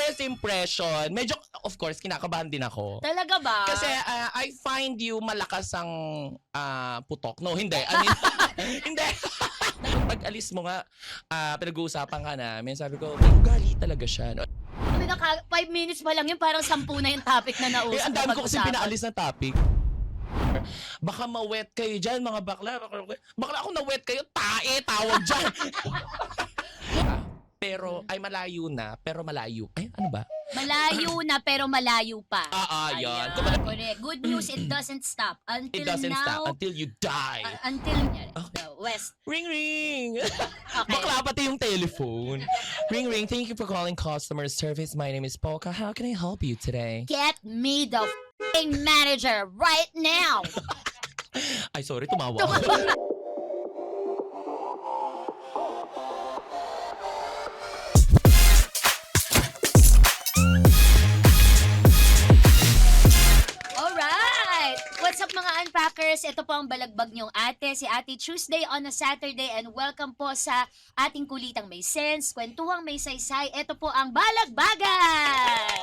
first impression, medyo, of course, kinakabahan din ako. Talaga ba? Kasi I find you malakas ang putok. No, hindi. I mean, hindi. Pag alis mo nga, pinag-uusapan ka namin, sabi ko, may ugali talaga siya. No? 5 minutes pa lang yun, parang 10 na yung topic na nausap. Ang dami ko kasi pinaalis na topic. Baka ma-wet kayo dyan, mga bakla. Bakla ako na-wet kayo, tae, tawag dyan. Pero, ay malayo na, pero malayo. Ay, ano ba? Malayo na pero malayo pa. Yan. Correct. Good news, it doesn't stop. Until It doesn't now, stop until you die. Until the West. Ring, ring. Okay. Bakla pati yung telephone. Ring, ring. Thank you for calling customer service. My name is Polka. How can I help you today? Get me the f***ing manager right now. Ay, sorry, tumawa ako. Alright! What's up mga unpackers? Ito po ang balagbag niyong ate, si Ate Tuesday on a Saturday, and welcome po sa ating kulitang may sense, kwentuhang may saysay. Ito po ang balagbagan!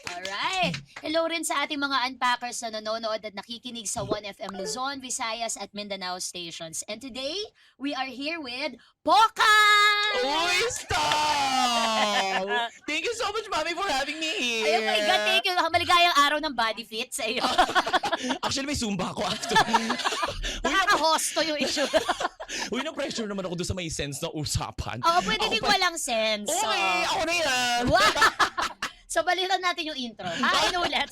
Alright! Hello rin sa ating mga unpackers na nanonood at nakikinig sa 1FM Luzon, Visayas at Mindanao stations. And today, we are here with Poka! Uy, stop! Thank you so much, Mami, for having me here. Ay, oh my God, thank you. Maligayang araw ng body fit sa iyo. Actually, may Zumba ako after. Nakaka-hosto yung issue. Uy, na-pressure naman ako doon sa may sense na usapan. Oo, pwede Ako din pa- walang sense. Okay, ako na yan. So, balitan natin yung intro. Inulit.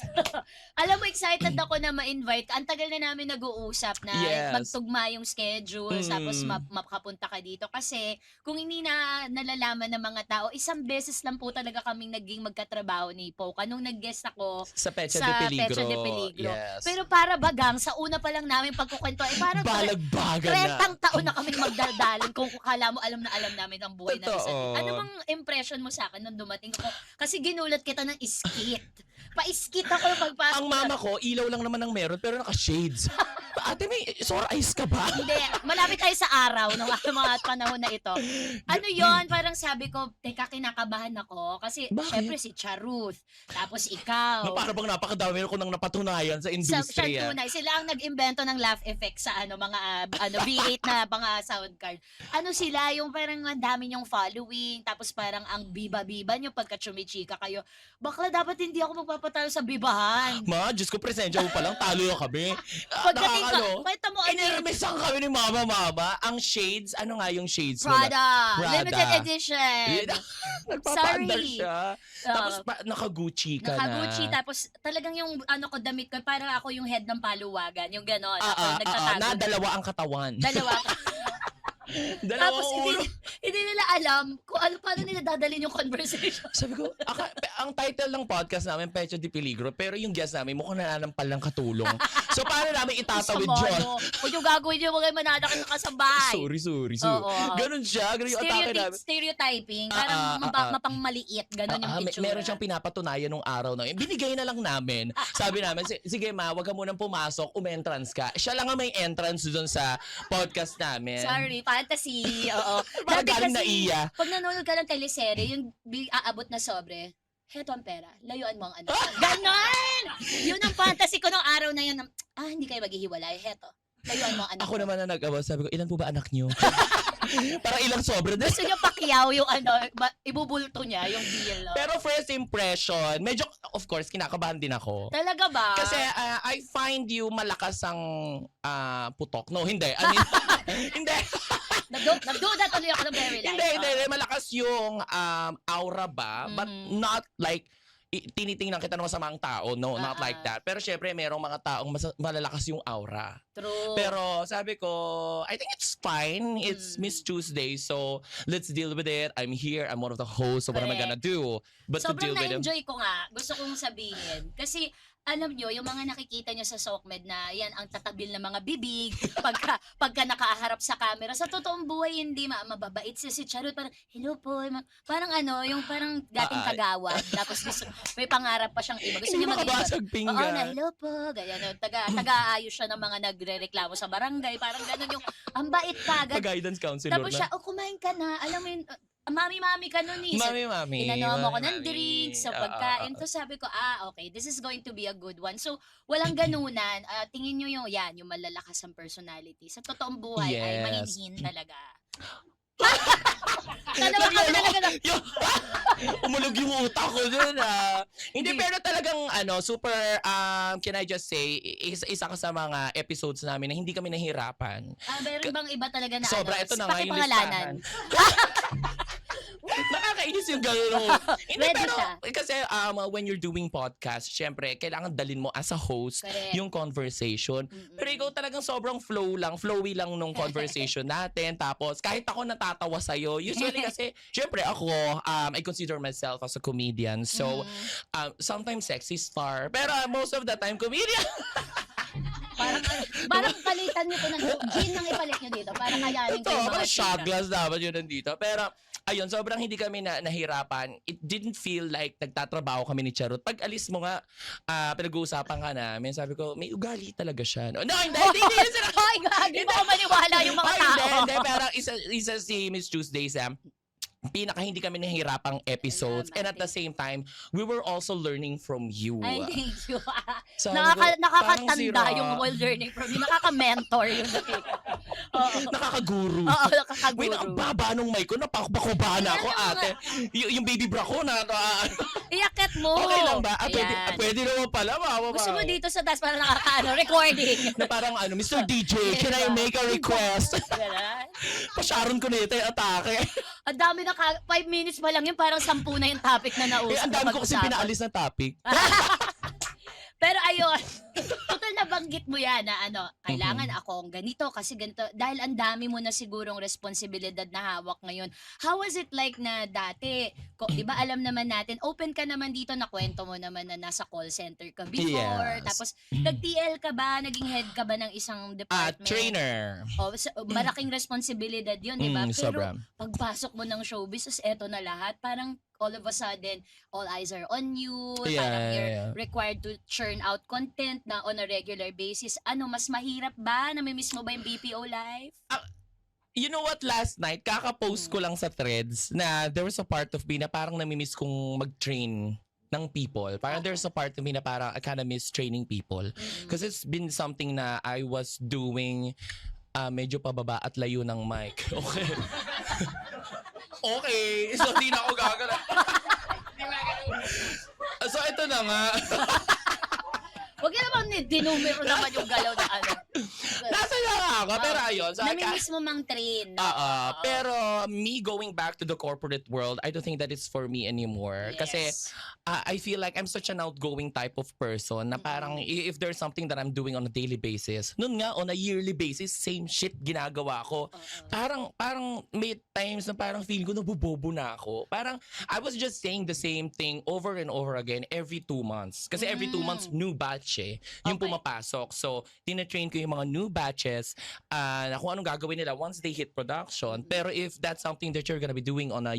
Alam mo, excited ako na ma-invite. Ang tagal na namin nag-uusap na Yes. magtugma yung schedule, tapos makapunta ka dito. Kasi kung hindi na nalalaman ng mga tao, isang beses lang po talaga kaming naging magkatrabaho ni Poka nung nag-guest ako Sa Pecha sa de Peligro. Pecha de Peligro. Yes. Pero para bagang, sa una pa lang namin pagkukwento, parang balagbagan na. 30 taon na kaming magdaldalan kung kala mo alam na alam namin ang buhay ng Totoo. isa't isa. Ano bang impression mo sa akin nung dumating ako? Kasi ginulat kita ng iskit. Pa-iskit ako yung pagpasok. Ang mama ko, ilaw lang naman ang meron, pero naka-shades. Ate, may sore eyes ka ba? Hindi, malapit tayo sa araw ng mga panahon na ito. Ano yon? Parang sabi ko, teka, kinakabahan ako. Kasi, Bakit? syempre si Charuth. Tapos ikaw. Para bang napakadami ko nang napatunayan sa Sa industriya. tunay, sila ang nag-imbento ng laugh effect sa mga V8 na mga sound card. Ano sila, yung parang ang dami niyong following, tapos parang ang biba-biba niyo pagka chumichika kayo. Bakla, dapat hindi ako magpapatalo sa bibahan. Ma, Diyos ko, presensya mo palang, talo na kami. Pagdating ka, kwenta mo, Inermisan kami ni mama. Ang shades, ano nga yung shades mo? Prada, Prada. limited edition. Nagpapaandar Sorry. siya. Tapos naka-Gucci ka Naka-Gucci, na. tapos talagang yung ko damit ko, parang ako yung head ng paluwagan, yung gano'n. Ako Na nagtatago. dalawa ang katawan. Dalawa. Dalawa Tapos ang ulo. hindi nila alam kung paano nila dadalhin yung conversation. Sabi ko, ang title ng podcast namin, Pecha de Peligro, pero yung guest namin, mukhang nananampal ng katulong. So, paano namin itatawid yun? Kung yung gagawin nyo, huwag kayo mananakit ng kasabay. Sorry. Oo. Ganun siya, ganun yung atake namin. Stereotyping, parang mapangmaliit, ganun yung itsura. Meron siyang pinapatunayan nung araw na yun. Binigay na lang namin. Sabi namin, sige ma, wag ka munang pumasok, umentrance ka. Siya lang ang may entrance doon sa podcast namin. Sorry, fantasy. Oo. Parang Dati galing na kasi, iya. pag nanonood ka ng teleserye, yung aabot na sobre, heto ang pera, layuan mo ang ano. Ganon! Yun ang fantasy ko nung araw na yun. Hindi kayo maghihiwalay. Heto, layuan mo ang ano. Ako naman na nag-awa, sabi ko, ilan po ba anak niyo? Parang ilang sobre. Gusto niya pakyaw yung ibubulto niya, yung deal. No? Pero first impression, medyo, of course, kinakabahan din ako. Talaga ba? Kasi I find you malakas ang putok. No, hindi. I mean, hindi. Nagduda tuloy ako ng very life. Hindi. Malakas yung aura ba? But not like, tinitingnan kita ng masamang tao. No, not like that. Pero syempre, merong mga taong malalakas yung aura. True. Pero sabi ko, I think it's fine. It's Miss Tuesday. So, let's deal with it. I'm here. I'm one of the hosts. So, what am I gonna do? But to sobrang deal with it. na-enjoy ko nga. Gusto kong sabihin. Kasi, alam nyo, yung mga nakikita nyo sa SOCMED na yan ang tatabil ng mga bibig pagka nakaharap sa camera. Sa totoong buhay, hindi mababait si Charot. Parang, hello po. Parang yung parang dating kagawad. Tapos may pangarap pa siyang iba. Gusto niya makabasag Oo, na hello po. Ganyan. Taga-ayos siya ng mga nagre-reklamo sa barangay. Parang gano'n yung, ang bait pa. Pa-guidance counselor Tapos na. siya, kumain ka na. Alam mo yun, mami-mami ka nun eh. So, Mami. inano mo ko ng mami. drinks, sa Oo, pagkain. oo. To sabi ko, okay, this is going to be a good one. So, walang ganunan. Tingin nyo yung malalakas ang personality. Sa totoong buhay ay Yes. mahinhin talaga. Dalawa kami talaga na. Umulog yung utak ko dun Hindi, Hindi. pero talagang super, can I just say, isa ka sa mga episodes namin na hindi kami nahirapan. Meron bang iba talaga na Sobra, ito na nga yung pakipangalanan. Nakakainis yung gano'n. Hindi, Ready pero siya. kasi when you're doing podcast, syempre, kailangan dalin mo as a host Correct. yung conversation. Mm-mm. Pero ikaw talagang sobrang flowy lang nung conversation natin. Tapos, kahit ako natatawa sa'yo, usually kasi, syempre ako, I consider myself as a comedian. So, sometimes sexy star. Pero most of the time, comedian. Parang palitan niyo ko ng gin nang ipalit niyo dito. Para kayanin ko Ito, yung mga parang shot chika. glass dapat yun nandito. Pero, ayun, sobrang hindi kami nahirapan. It didn't feel like nagtatrabaho kami ni Charot. Pag alis mo nga, pinag-uusapan ka namin, sabi ko, may ugali talaga siya. No, hindi yun sila. Hoy, gagi mo ko maniwala yung mga Ay, tao. hindi. Parang isa si Miss Tuesday, Sam. Pinaka hindi kami nahihirapang episodes. And at the same time, we were also learning from you. Ay, thank you. Sabi ko, parang Nakakatanda sira. yung while learning from you. Nakaka-mentor yung nakika. Oo. Nakakaguru. Oo, Wait, nakakaguru. ang baba nung mic ko. Napakbako ba na ako, Ayan, ano ate? Yung baby bra ko na... Iyaket mo. okay lang ba? Ayan. Pwede naman pala. Gusto mo dito sa taas para recording. Na parang Mr. DJ, can I make a request? Ganun. Pa-Sharon ko na ito yung atake. Ang dami 5 minutes pa lang yun, parang 10 na yung topic na nausap. Ang dami ko kasi pag-usapan. pinaalis na topic. Pero ayun, total nabanggit mo yan na kailangan akong ganito kasi ganito. Dahil ang dami mo na sigurong responsibilidad na hawak ngayon. How was it like na dati? Di ba alam naman natin, open ka naman dito na kwento mo naman na nasa call center ka before. Yes. Tapos nag-TL ka ba? Naging head ka ba ng isang department? Trainer. Malaking responsibilidad yun, di ba? Pero Sobra. pagpasok mo ng showbiz, eto na lahat. Parang all of a sudden, all eyes are on you. Parang you're required to churn out content na on a regular basis. Mas mahirap ba? Namimiss mo ba yung BPO life? You know what, last night, kaka-post ko lang sa threads na there was a part of me na parang namimiss kong mag-train ng people. Parang there's a part of me na parang I kind of miss training people. Because it's been something na I was doing medyo pababa at layo ng mic. Okay. Okay. So, di na ako gagana. So, ito na nga. Huwag ka naman dinumero naman yung galaw na Nasa na nga ako. Pero ayun. So, namimiss mo mang train. No? pero me going back to the corporate world, I don't think that it's for me anymore. Yes. Kasi I feel like I'm such an outgoing type of person na parang if there's something that I'm doing on a daily basis, nun nga on a yearly basis, same shit ginagawa ko. Parang may times na parang feel ko nabubobo na ako. Parang I was just saying the same thing over and over again every 2 months. Kasi every 2 months, new batch yung pumapasok. So, tinatrain ko yung mga new batches na kung anong gagawin nila once they hit production. Pero if that's something that you're gonna be doing on a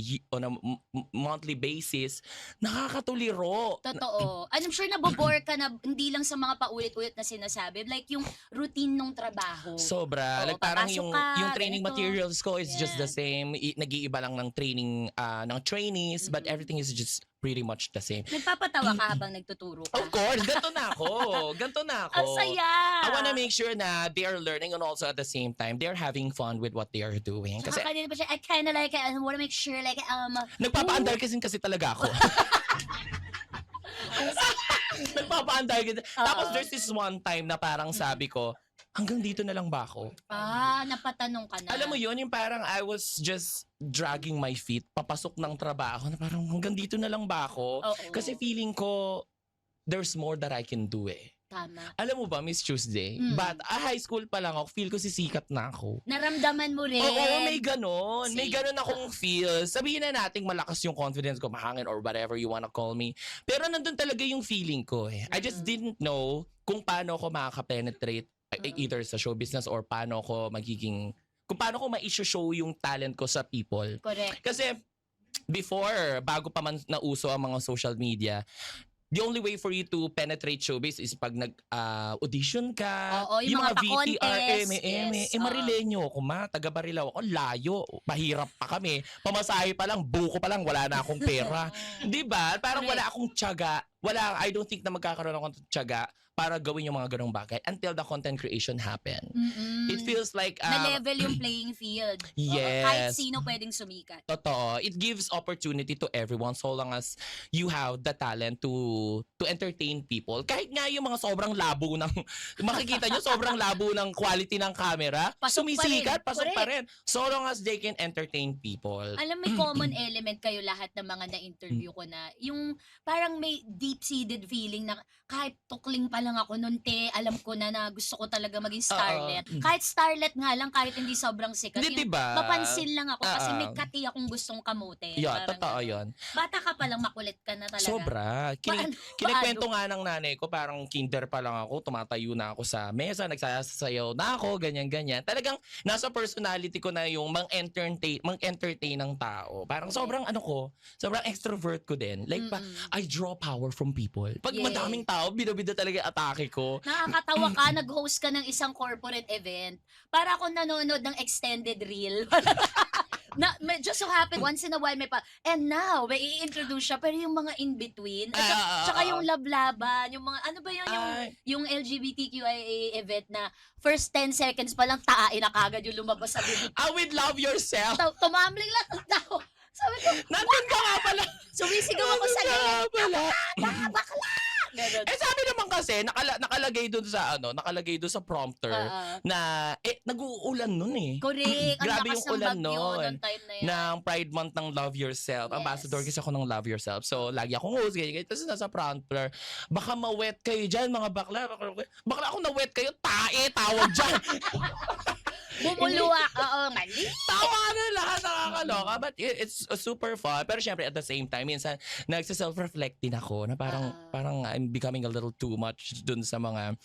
monthly basis, nakakatuliro. Totoo. I'm sure nabobore ka na hindi lang sa mga paulit-ulit na sinasabi. Like yung routine ng trabaho. Sobra. Oo, Like parang papasok yung ka, training ganito. materials ko is just the Yan. same. Nag-iiba lang ng training ng trainees, but everything is just pretty much the same. Nagpapatawa ka habang nagtuturo ka. Of course, ganito na ako. Ganito na ako. Ang saya! I wanna make sure na they are learning and also at the same time, they're having fun with what they are doing. Kasi Kasi kanina pa siya, I kinda like it. I wanna make sure like, nagpapaandar kasi talaga ako. Nagpapaandar kasi. Tapos there's this one time na parang sabi ko, hanggang dito na lang ba ako? napatanong ka na. Alam mo yun, yung parang I was just dragging my feet papasok ng trabaho na parang hanggang dito na lang ba ako? Oo. Kasi feeling ko there's more that I can do Tama. Alam mo ba, Miss Tuesday? But high school pa lang ako, feel ko sisikat na ako. Naramdaman mo rin. Oo, may ganon. May See? ganon akong feel. Sabihin na nating malakas yung confidence ko, mahangin or whatever you wanna call me. Pero nandun talaga yung feeling ko I just didn't know kung paano ako makaka-penetrate either sa show business or paano ako kung paano ko ma-show yung talent ko sa people. Correct. Kasi before, bago pa man nauso ang mga social media, the only way for you to penetrate showbiz is pag nag-audition ka. Oo, yung mga pa-contest. Yes, Marilenyo ako taga Barilaw ako, layo. Mahirap pa kami. Pamasahe pa lang, buko pa lang, wala na akong pera. 'Di ba? Parang Correct. wala akong tiyaga. I don't think na magkakaroon ako ng tiyaga para gawin yung mga ganong bagay until the content creation happen. It feels like Na-level yung playing field. Oo, Yes. kahit sino pwedeng sumikat. totoo, it gives opportunity to everyone so long as you have the talent to entertain people. Kahit nga yung mga sobrang labo ng makikita nyo sobrang labo ng quality ng camera, Pasok pa sumisikat, rin. pasok pa Correct. rin. So long as they can entertain people. Alam, may common element kayo lahat ng mga na-interview ko na yung parang may deep-seated feeling na kahit tukling pa lang ako nun, alam ko na gusto ko talaga maging starlet. Kahit starlet nga lang, kahit hindi sobrang sikat. Di Yung ba? mapansin lang ako kasi may Oo. kati akong gustong kamutin. Yeah, Parang totoo gano'n. yun. Bata ka pa lang, makulit ka na talaga. Sobra. Paano? Kinikwento nga ng nanay ko, parang kinder pa lang ako, tumatayo na ako sa mesa, nagsasayaw na ako, ganyan-ganyan. Talagang nasa personality ko na yung mang-entertain ng tao. Parang sobrang sobrang extrovert ko din. Like, I draw power from people. Pag Yes. madaming tao, bida-bida talaga yung atake ko. Nakakatawa ka, nag-host ka ng isang corporate event. Para ako nanonood ng extended reel. Just so happen, once in a while and now, may i-introduce siya, pero yung mga in-between, tsaka yung lablaban, yung mga, ano ba yun, yung LGBTQIA event na first 10 seconds pa lang, tain na kagad yung lumabas sa bibig. I would love yourself. Tumambling lang ang tao. Sabi ko, Nandun ka nga pala. sumisigaw ako sa Nandun gilid. ka pala. Bakla! Ganun. Sabi naman kasi nakalagay doon sa prompter na nag-uulan noon eh. Correct. Ang Grabe lakas yung ng ulan bagyo noon. noong time na yan. Ng Pride Month ng Love Yourself. Yes. Ambassador kasi ako ng Love Yourself. So, lagi akong host, ganyan. Tapos nasa prompter, baka ma-wet kayo dyan, mga bakla. Bakla ako na-wet kayo, tawag dyan. Bumuluwak. Oo, mali. Tawa na lahat, nakakaloka. But it's super fun. Pero syempre, at the same time, minsan, nagsa-self-reflect din ako na parang I'm becoming a little too much dun sa mga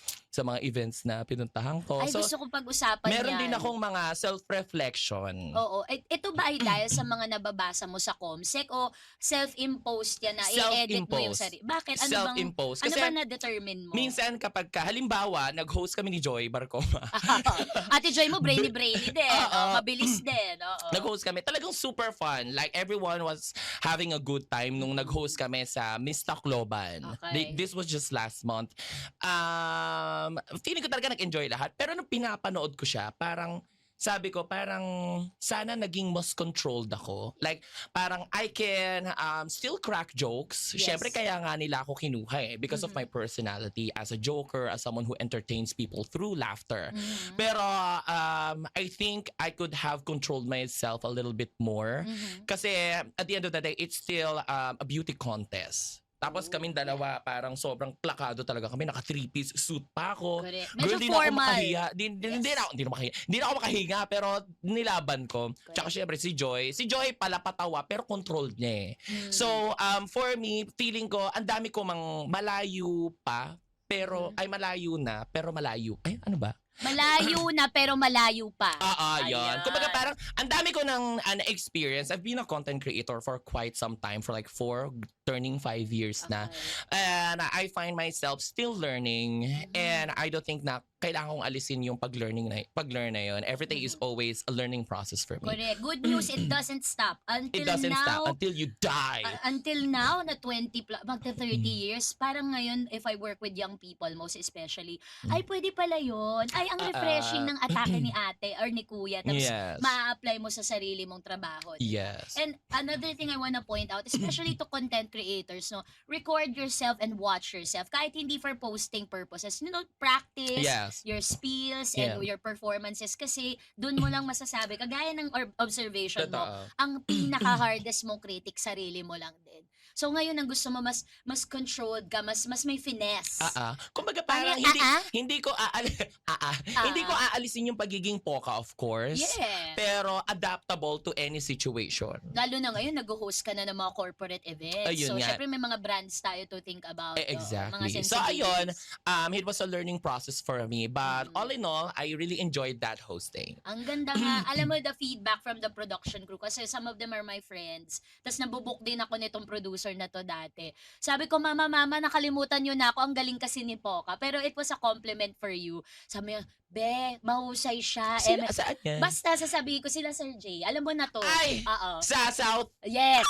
events na pinuntahan ko. Ay, So, gusto kong pag-usapan meron yan. din akong mga self-reflection. Oo. Ito ba ay dahil sa mga nababasa mo sa Comsec o self-imposed yan na i-edit mo yung Self-imposed. sarili? Bakit? Self-imposed. Ano Kasi ba na-determine mo? minsan kapag halimbawa, nag-host kami ni Joy Barcoma. Ate Joy mo, brainy din. Oo. Mabilis din. Oo. Nag-host kami. Talagang super fun. Like, everyone was having a good time nung nag-host kami sa Miss Tacloban. Okay. This was just last month. Feeling ko talaga nag-enjoy lahat. Pero nung pinapanood ko siya, sabi ko, sana naging mas controlled ako. Like, parang I can still crack jokes. Yes. Siyempre, kaya nga nila ako kinuha because of my personality as a joker, as someone who entertains people through laughter. Pero, I think I could have controlled myself a little bit more. Kasi, at the end of the day, it's still a beauty contest. Tapos kaming dalawa, parang sobrang plakado talaga kami. Naka 3-piece suit pa ako. Correct. Girl, Medyo di na ako formal. makahiya. Hindi na ako makahinga, pero nilaban ko. Tsaka syempre si Joy pala patawa, pero controlled niya eh. So, for me, feeling ko, ang dami ko mang malayo pa, pero, ay malayo na, pero malayo. Ay, ano ba? Malayo na pero malayo pa. Yun. Ayan. Kumbaga parang, ang dami ko ng experience. I've been a content creator for quite some time, for like 4, turning 5 years na. And I find myself still learning, and I don't think na kailangan kong alisin yung pag-learn na yun. Everything is always a learning process for me. Correct. Good news, it doesn't stop. It doesn't stop until you die. Until now, na 20 magta 30 years, parang ngayon, if I work with young people, most especially, ay pwede pala yun. Ay, ang refreshing ng atake ni ate or ni kuya. Tapos, Yes. ma-apply mo sa sarili mong trabaho. Yes. And another thing I wanna point out, especially to content creators, no, record yourself and watch yourself. Kahit hindi for posting purposes. Practice Yes. your spills and your performances kasi doon mo lang masasabi. Kagaya ng observation mo, Totoo. ang pinaka-hardest mong critic, sarili mo lang din. So ngayon, ang gusto mo, mas controlled ka, mas may finesse. Kumbaga parang Parang, hindi ko hindi ko aalisin yung pagiging poka, of course. Yeah. Pero adaptable to any situation. Lalo na ngayon, nag-host ka na ng mga corporate events. Ayun so, nga. syempre may mga brands tayo to think about. Exactly. Mga So ayun, sensitivities. it was a learning process for me. But all in all, I really enjoyed that hosting. Ang ganda nga. Alam mo, the feedback from the production crew, kasi some of them are my friends. Tapos nabubuk din ako nitong producer producer na to dati. Sabi ko, mama, nakalimutan nyo na ako. Ang galing kasi ni Poca. Pero it was a compliment for you. Sabi niya, be, mahusay siya. Saan yan? Basta sasabihin ko sila, Sir Jay. Alam mo na to. Ay! Oo. Sa South? Yes.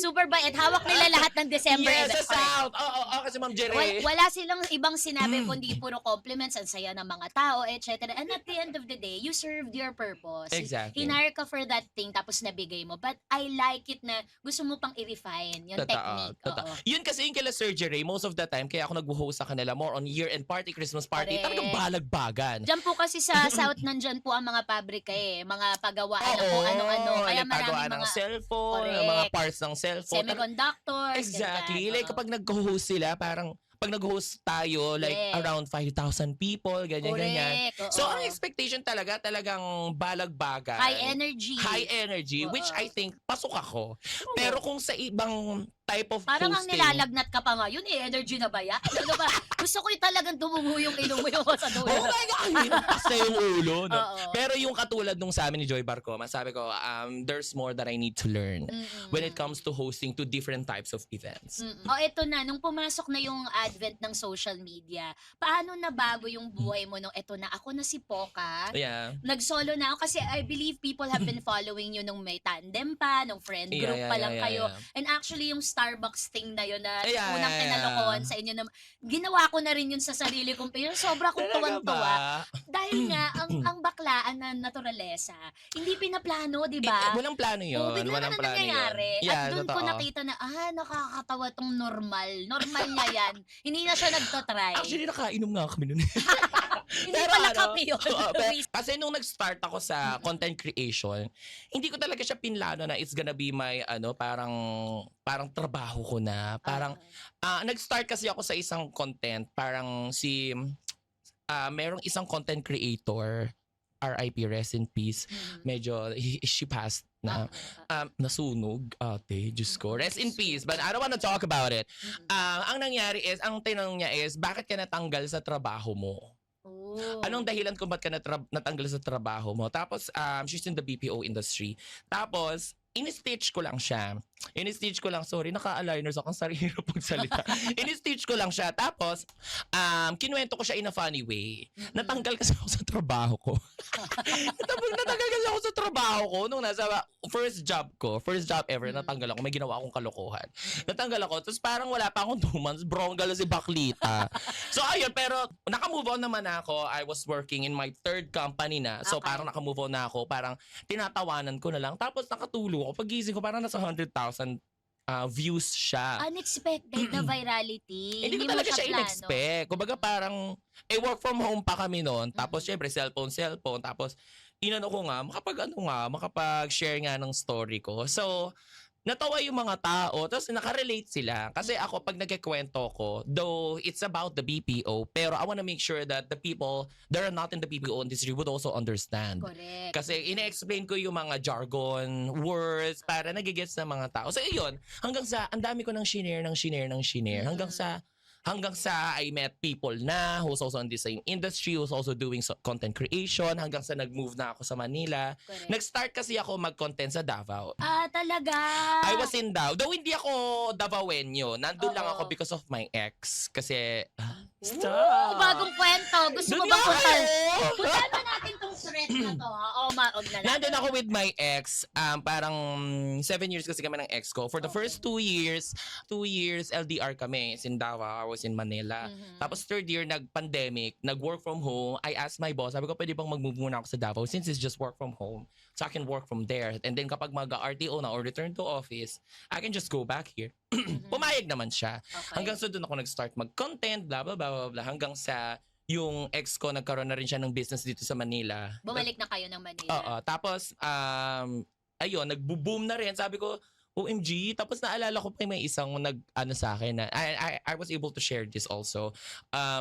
Super bait. Hawak nila lahat ng December. Yes, event. sa South! Oo, kasi Ma'am Jere. Wala silang ibang sinabi kundi puro compliments, ang saya ng mga tao, etc. And at the end of the day, you served your purpose. Exactly. Hinire ka for that thing, tapos nabigay mo. But I like it na gusto mo pang i-refine yung technique. Oo. Yun kasi yung kila Sir Jere, most of the time, kaya ako nag-host sa kanila more on year-end party, Christmas party, Correct. talagang balagbagan. Diyan po kasi sa South, nandyan po ang mga pabrika mga pagawaan ng kung ano-ano. Kaya nagpagawa maraming ng mga cellphone, Correct. mga parts ng cellphone. semiconductors. Exactly. ganyan. Like Oo. kapag nag-host sila, parang pag nag-host tayo, like Yes. around 5,000 people, ganyan-ganyan. Correct. So, oo. ang expectation talagang balagbagan. High energy. High energy, which Oo. I think pasok ako. Pero kung sa ibang type of Parang ang hosting, nilalagnat ka pa ngayon, energy na ba yan? Ano ba? Gusto ko yung talagang tumubo yung ilong mo yung sa dulo. oh my God, hirap kasi yung ulo. No? Oo. Pero yung katulad nung sa amin ni Joy Barcoma, sabi ko, there's more that I need to learn when it comes to hosting to different types of events. Eto na, nung pumasok na yung advent ng social media, paano nabago yung buhay mo nung eto na, ako na si Poca, Yeah. nag-solo na ako kasi I believe people have been following you nung may tandem pa, nung friend group pa lang kayo. And actually, yung Starbucks thing na yun na unang kinalokohan sa inyo na ginawa ko na rin yun sa sarili kong page. Sobra kong Talaga tuwan-tuwa. ba? Dahil nga, ang baklaan na naturalesa, hindi pinaplano, di ba? Walang plano yun. Oo, bigla Walang na plano nangyayari. yun. At doon ko totoo. nakita na, nakakatawa tong normal. Normal niya yan. Hindi na siya nagtatry. Actually, nakainom nga kami nun. Hindi pala kami yun. Kasi nung nag-start ako sa content creation, hindi ko talaga siya pinlano na it's gonna be my parang trabaho ko na. Parang nag-start kasi ako sa isang content, parang merong isang content creator, RIP, rest in peace. Medyo she passed na. Nasunog, ate, Diyos ko. Rest in peace, but I don't wanna talk about it. Ang nangyari is, ang tinanong niya is, bakit ka natanggal sa trabaho mo? Anong dahilan kung ba't ka natanggal sa trabaho mo? Tapos, she's in the BPO industry. Tapos, in-stitch ko lang siya. Sorry, naka-aligners ako. Sorry, hirap magsalita. In-stitch ko lang siya. Tapos, kinuwento ko siya in a funny way. Natanggal kasi ako sa trabaho ko. Natanggal kasi ako sa trabaho ko nung nasa first job ever, natanggal ako. May ginawa akong kalokohan. Natanggal ako. Tapos parang wala pa akong 2 months, brongal na si Baklita. So ayun, pero naka-move on naman ako. I was working in my third company na. So Okay. parang naka-move on na ako. Parang tinatawanan ko na lang. Tapos nakatulog ako. Pagising ko, parang nasa 100,000 views siya. Unexpected na virality. Hindi ko mo talaga siya plano. in-expect. Kumbaga parang, work from home pa kami noon. Tapos syempre, cellphone. Tapos, inano ko nga, makapag-share nga ng story ko. So, natawa yung mga tao, tapos nakarelate sila. Kasi ako, pag nagkikwento ko, though it's about the BPO, pero I wanna make sure that the people that are not in the BPO industry would also understand. Correct. Kasi ine-explain ko yung mga jargon, words, para nagigets ng mga tao. So, yun, hanggang sa, ang dami ko ng shinare. Hanggang sa I met people na who's also in the same industry, who's also doing content creation, hanggang sa nag-move na ako sa Manila. Correct. Nag-start kasi ako mag-content sa Davao. Talaga. I was in Davao. Though hindi ako Davaoenyo. Nandun lang Oo. ako because of my ex. Kasi, Bagong kwento. Gusto mo Dun bang nga puntahan? ako. Puntahan ba natin tong thread na to? Maog na natin. Nandun ako with my ex. Parang 7 years kasi kami ng ex ko. For the first 2 years, LDR kami. In Davao, I was in Manila. Tapos third year, nag-pandemic, nag-work from home. I asked my boss, sabi ko, pwede bang mag-move muna ako sa Davao since it's just work from home. So I can work from there. And then kapag mag-RTO na or return to office, I can just go back here. Pumayag naman siya. Okay. Hanggang sa doon ako nag-start mag-content, blah, blah, blah, blah, blah. Hanggang sa yung ex ko, nagkaroon na rin siya ng business dito sa Manila. Bumalik na kayo ng Manila. Oo. Tapos, ayun, nagbo-boom na rin. Sabi ko, OMG. Tapos naalala ko pa may isang sa akin na, I was able to share this also.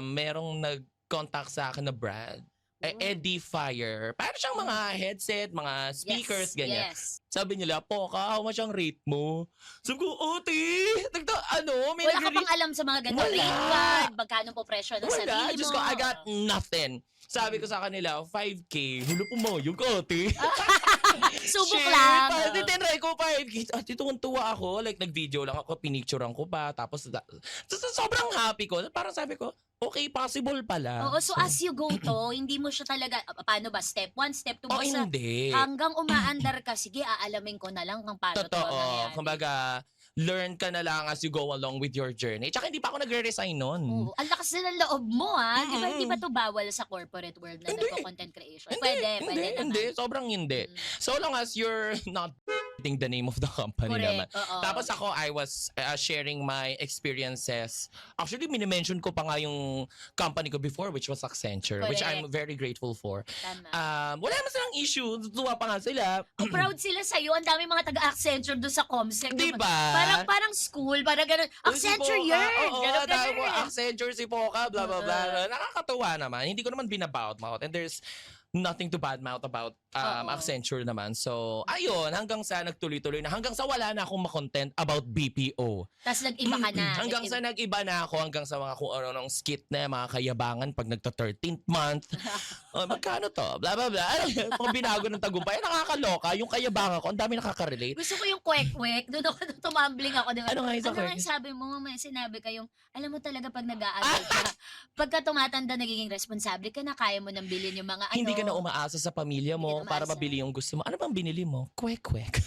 Merong nag-contact sa akin na brand. Edifier. Parang siyang mga headset, mga speakers, ganyan. Yes. Sabi nila, Poca, how much ang rate mo? Sabi ko, may Wala ka pang alam sa mga ganito. Wala. Rate card, magkano po presyo ng sarili Wala, mo. Diyos ko, I got nothing. Sabi ko sa kanila, 5K. Hulo po mo, yung ate. Subok Shit, lang. tinry ko pa. Tuwan-tuwa ako. Like, nag-video lang ako, pinicturean ko pa. Tapos, sobrang happy ko. Parang sabi ko, okay, possible pala. Oo, so as you go to, hindi mo siya talaga, paano ba, step 1, step 2, Oh, basta hindi. hanggang umaandar ka, sige, aalamin ko na lang kung paano to Totoo. mangyayari. Kumbaga, learn ka na lang as you go along with your journey. Tsaka hindi pa ako nagre-resign nun. Oo, ang lakas na ng loob mo, ha? Di ba, Mm-mm. hindi ba to bawal sa corporate world na Hindi. nagko-content creation? Pwede naman. Hindi. Sobrang hindi. Mm. So long as you're not the name of the company naman. Correct, oo. Tapos ako, I was sharing my experiences. Actually, minimension ko pa nga yung company ko before, which was Accenture, which I'm Correct. very grateful for. Tama. Wala naman silang issue. Tuwa pa nga sila. Proud sila sa'yo. Ang dami mga taga-Accenture doon sa Comsec. Diba? Parang school, parang ganun. Accenture Si Poca, year! Oo, Ganun, dahil ganun. Accenture si Poca, blah, blah, blah. Nakakatuwa naman. Hindi ko naman binabout-mouth. And there's nothing to badmouth about Oo. Accenture naman. So, ayun, hanggang sa nagtuloy-tuloy na, hanggang sa wala na akong makontent about BPO. Tapos nag-iba ka na. Hanggang sa nag-iba na ako, hanggang sa mga kung ano ng skit na mga kayabangan pag nagta-13th month. Magkano to? Blah, blah, blah. Kung binago ng tagumpay, nakakaloka. Yung kayabangan ko, ang dami nakaka-relate. Gusto ko yung kwek-kwek. Doon ako tumambling ako. Diba? Ano nga yung sa Ano nga kwek? yung sabi mo? May sinabi kayong, alam mo talaga pag nag-aaral ka, pagka tumatanda nagiging responsable ka na, kaya mo nang bilhin yung mga ano. Hindi ka na umaasa sa pamilya mo Hindi na para umaasa. mabili yung gusto mo. Ano bang binili mo? Kwek-kwek.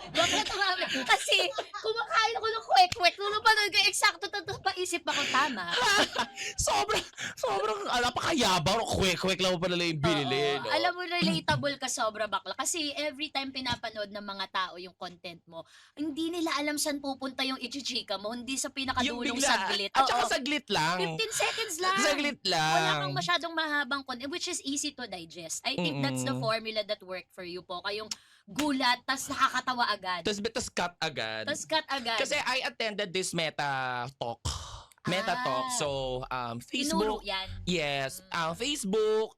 Bakit tumambling? Kasi kumakain ako ng kwek-kwek. Nung panood ko, eksakto paisip ako tama. sobrang, napakayabang. Kwek-kwek lang mo pala yung binili. Oo. No? Alam mo, relatable ka sobra bakla. Kasi every time pinapanood ng mga tao yung content mo, hindi nila alam saan pupunta yung ichichika mo. Hindi sa Yung pinakadulong bigla. saglit. At saka Oo. saglit lang. 15 seconds lang. Saglit lang. Wala kang masyadong mahabang content, which is easy to digest. I think that's the formula that worked for you po. Kayong gulat, tas nakakatawa agad. Tapos cut agad. Tas cut agad. Kasi I attended this Meta Talk. Meta Talk. So, Tinuro Facebook. yan. Yes. Facebook,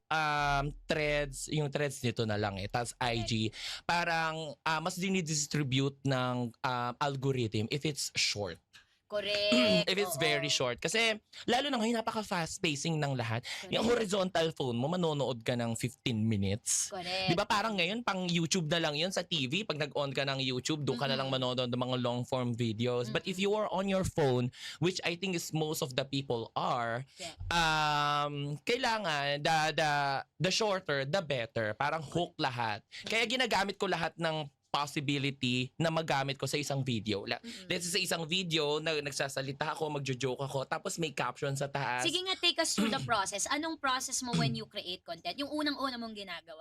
Threads. Yung Threads nito na lang eh. Tapos IG. Parang mas dinidistribute ng algorithm if it's short. Correct. If it's Oo. very short. Kasi, lalo na ngayon, napaka-fast pacing ng lahat. Yung Correct. horizontal phone mo, manonood ka ng 15 minutes. Correct. Di ba parang ngayon, pang YouTube na lang yun sa TV. Pag nag-on ka ng YouTube, doon ka na lang manonood ng mga long-form videos. But if you are on your phone, which I think is most of the people are, Yeah. kailangan, the shorter, the better. Parang hook lahat. Kaya ginagamit ko lahat ng possibility na magamit ko sa isang video. Let's say sa isang video, nagsasalita ako, magjo-joke ako, tapos may caption sa taas. Sige nga, take us through the process. Anong process mo when you create content? Yung unang-una mong ginagawa.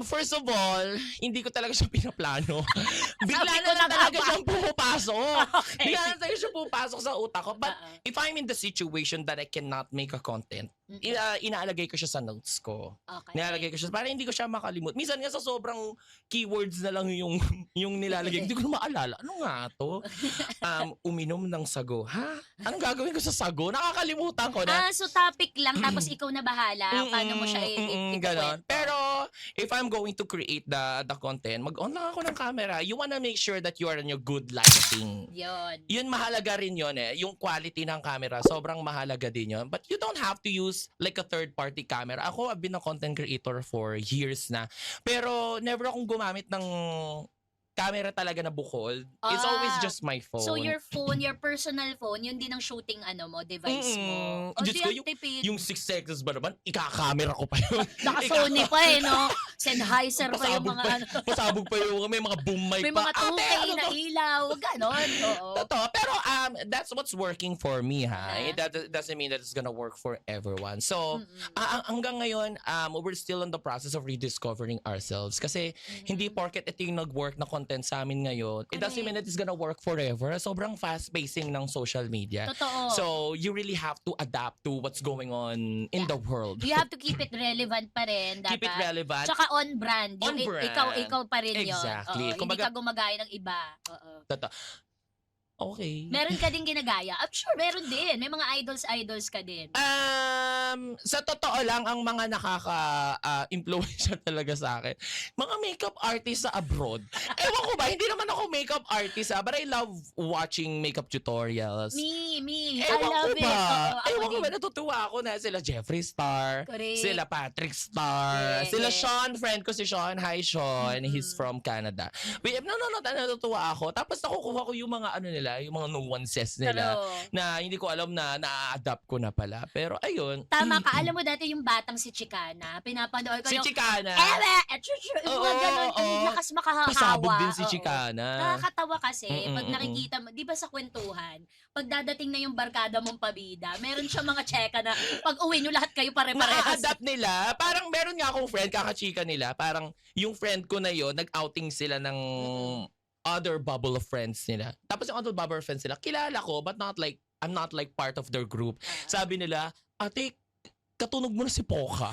First of all, hindi ko talaga siya pinaplano. Bigla Sabi na ko lang na talaga nga siyang pumapasok. Okay. Bigla na talaga siyang pumapasok sa utak ko. But Oo. if I'm in the situation that I cannot make a content, inaalagay ko siya sa notes ko. Okay. Nilalagay ko siya para hindi ko siya makalimut. Minsan nga sa sobrang keywords na lang yung nilalagay, hindi ko na maalala. Ano nga to? Uminom ng sago. Ha? Anong gagawin ko sa sago? Nakakalimutan ko na. So topic lang, tapos ikaw na bahala. Paano mo siya ganon. ikukwento? Pero if I'm going to create the content, mag-on lang ako ng camera. You wanna make sure that you are on your good lighting. Yun. Yun mahalaga rin yun eh. Yung quality ng camera, sobrang mahalaga din yun. But you don't have to use like a third-party camera. Ako, I've been a content creator for years na. Pero never akong gumamit ng camera talaga na bukol. It's always just my phone. So your phone, your personal phone, yun din ang shooting device mo. O Diyos di ko, ang tipid. yung 6 seconds ba naman, ika-camera ko pa yun. Naka-Sony pa eh, no? Sennheiser pa yung mga ano. Pasabog pa yung may mga boom mic May pa. mga 2K ano na to? ilaw. Ganon. Oo. Totoo. Pero that's what's working for me, ha? Ah. That doesn't mean that it's gonna work for everyone. So, hanggang ngayon, we're still in the process of rediscovering ourselves. Kasi, hindi porket ito yung nag-work na content sa amin ngayon, it doesn't mean that it's gonna work forever. Sobrang fast-pacing ng social media. Totoo. So, you really have to adapt to what's going on in the world. You have to keep it relevant pa rin. Keep it dapat. relevant. Tsaka on brand. On brand. Ikaw pa rin yun. Exactly. Oo, hindi Kumbaga- ka gumagaya ng iba. Oo. Totoo. Okay. Meron ka din ginagaya? I'm sure meron din. May mga idols ka din. Sa totoo lang, ang mga nakaka-influensya talaga sa akin, mga makeup artists sa abroad. Ewan ko ba, hindi naman ako makeup artist but I love watching makeup tutorials. Me. I Ewan love ko it. ba? Oo, ako Ewan ko din. ba, natutuwa ako na sila Jeffree Star, Correct. sila Patrick Star, Yeah, sila yeah. Sean, friend ko si Sean. Hi Sean, he's from Canada. Natutuwa ako. Tapos nakukuha ko yung mga ano nila, yung mga nuances nila Pero, na hindi ko alam na na-adapt ko na pala. Pero ayun. tama ka. Alam mo dati yung batang si Chicana, pinapanood ko Si yung, Chicana. yung mga ganun, ang lakas makahawa. Pasabog din si Oo. Chicana. Nakakatawa kasi, pag Mm-mm-mm. nakikita mo, di ba sa kwentuhan, pag dadating na yung barkada mong pabida, meron siya mga cheka na pag uwi nyo lahat kayo pare-parehas. Na-adapt nila. Parang meron nga akong friend, kakachika nila. Parang yung friend ko na yon nag-outing sila ng other bubble of friends nila. Tapos yung other bubble of friends nila, kilala ko, but I'm not like part of their group. Sabi nila, ate, katunog mo na si Poca.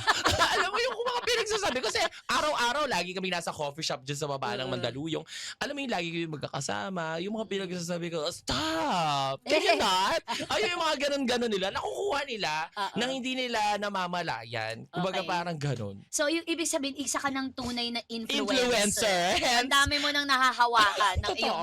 Alam mo yung mga pinagsasabi. Kasi araw-araw, lagi kami nasa coffee shop dyan sa baba ng Mandaluyong. Alam mo yung lagi kami magkakasama. Yung mga pinagsasabi ko, stop! Can you not? Ay, yung mga ganun-ganun nila. Nakukuha nila nang hindi nila namamalayan. Kumbaga Okay. parang ganun. So, yung ibig sabihin, isa ka ng tunay na influencer. Influencer. Ang dami mo nang nahahawakan ng iyong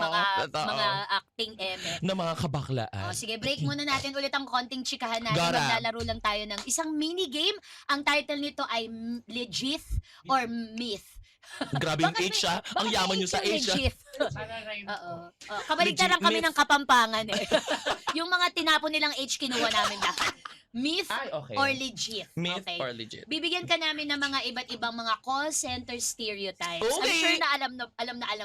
Totoo. mga acting eme. Na mga kabaklaan. O, sige, break muna natin ulit ang konting chikahan natin. Got it. Maglalaro lang tayo ng isang mini-game. Ang title nito ay Legit or Myth. Grabe yung H ah. Ang yaman nyo sa H ah. Legit. Oo. Kabaligtaran Legit kami myth. ng Kapampangan eh. Yung mga tinapon nilang H, kinuha namin lahat. Myth Ay, okay. or legit. Myth Okay. or legit? Bibigyan ka namin ng mga iba't ibang mga call center stereotypes. I'm Okay. sure na alam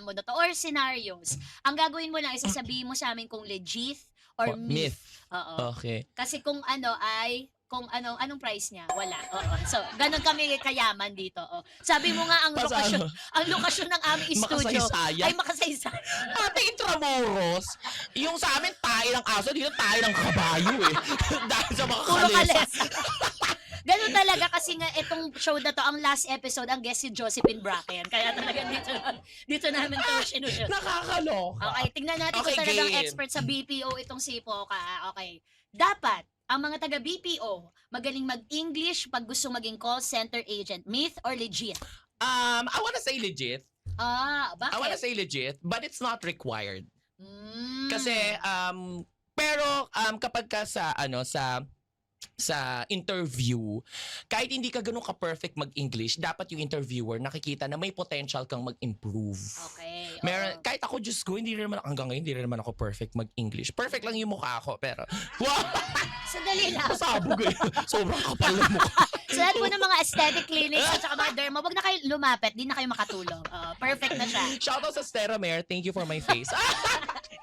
mo na to. Or scenarios. Ang gagawin mo lang, isasabihin mo sa amin kung legit or myth. Oo. Okay. Kasi kung ano ay, kung anong price niya? Wala. Oo. So, ganun kami kayaman dito. Oh. Sabi mo nga ang lokasyon, ang lokasyon ng aming studio Makasaysayan. ay makasaysayan. Ate Intramuros, yung sa amin tayo ng aso, dito tayo ng kabayo eh. Dahil sa mga Puro kalesa. kalesa. Ganun talaga kasi nga itong show na to, ang last episode, ang guest si Josephine Bracken. Kaya talaga dito namin to sinushoot. Nakakaloka. Okay, tingnan natin Okay, kung talagang game. expert sa BPO itong si Poca. Okay. Dapat, ang mga taga BPO, magaling mag-English pag gusto maging call center agent. Myth or legit? I wanna say legit. I wanna Bakit? say legit, but it's not required. Mm. Kasi pero kapag ka sa interview, kahit hindi ka ganun ka-perfect mag-English, dapat yung interviewer nakikita na may potential kang mag-improve. Okay. Meron, oo. kahit ako, Diyos ko, hanggang ngayon, hindi rin naman ako perfect mag-English. Perfect lang yung mukha ko, pero, wow! Sandali lang. Pasabog eh. Sobrang kapal ng mukha. Sa lahat po ng mga aesthetic clinics at saka mga derma, wag na kayo lumapit, di na kayo makatulong. Perfect na siya. Shoutout sa Steramare, thank you for my face.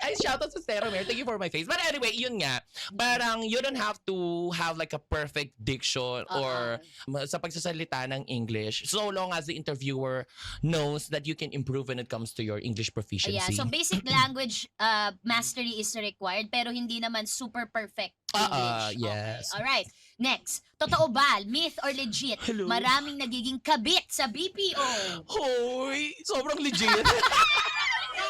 Ay, shoutout sa Steramare, thank you for my face. But anyway, yun nga, parang you don't have to have like a perfect diction or sa pagsasalita ng English, so long as the interviewer knows that you can improve when it comes to your English proficiency. Yeah, so basic language mastery is required pero hindi naman super perfect English. yes. Okay. Alright. Next. Totoo ba? Myth or legit? Hello? Maraming nagiging kabit sa BPO. Hoy, sobrang legit.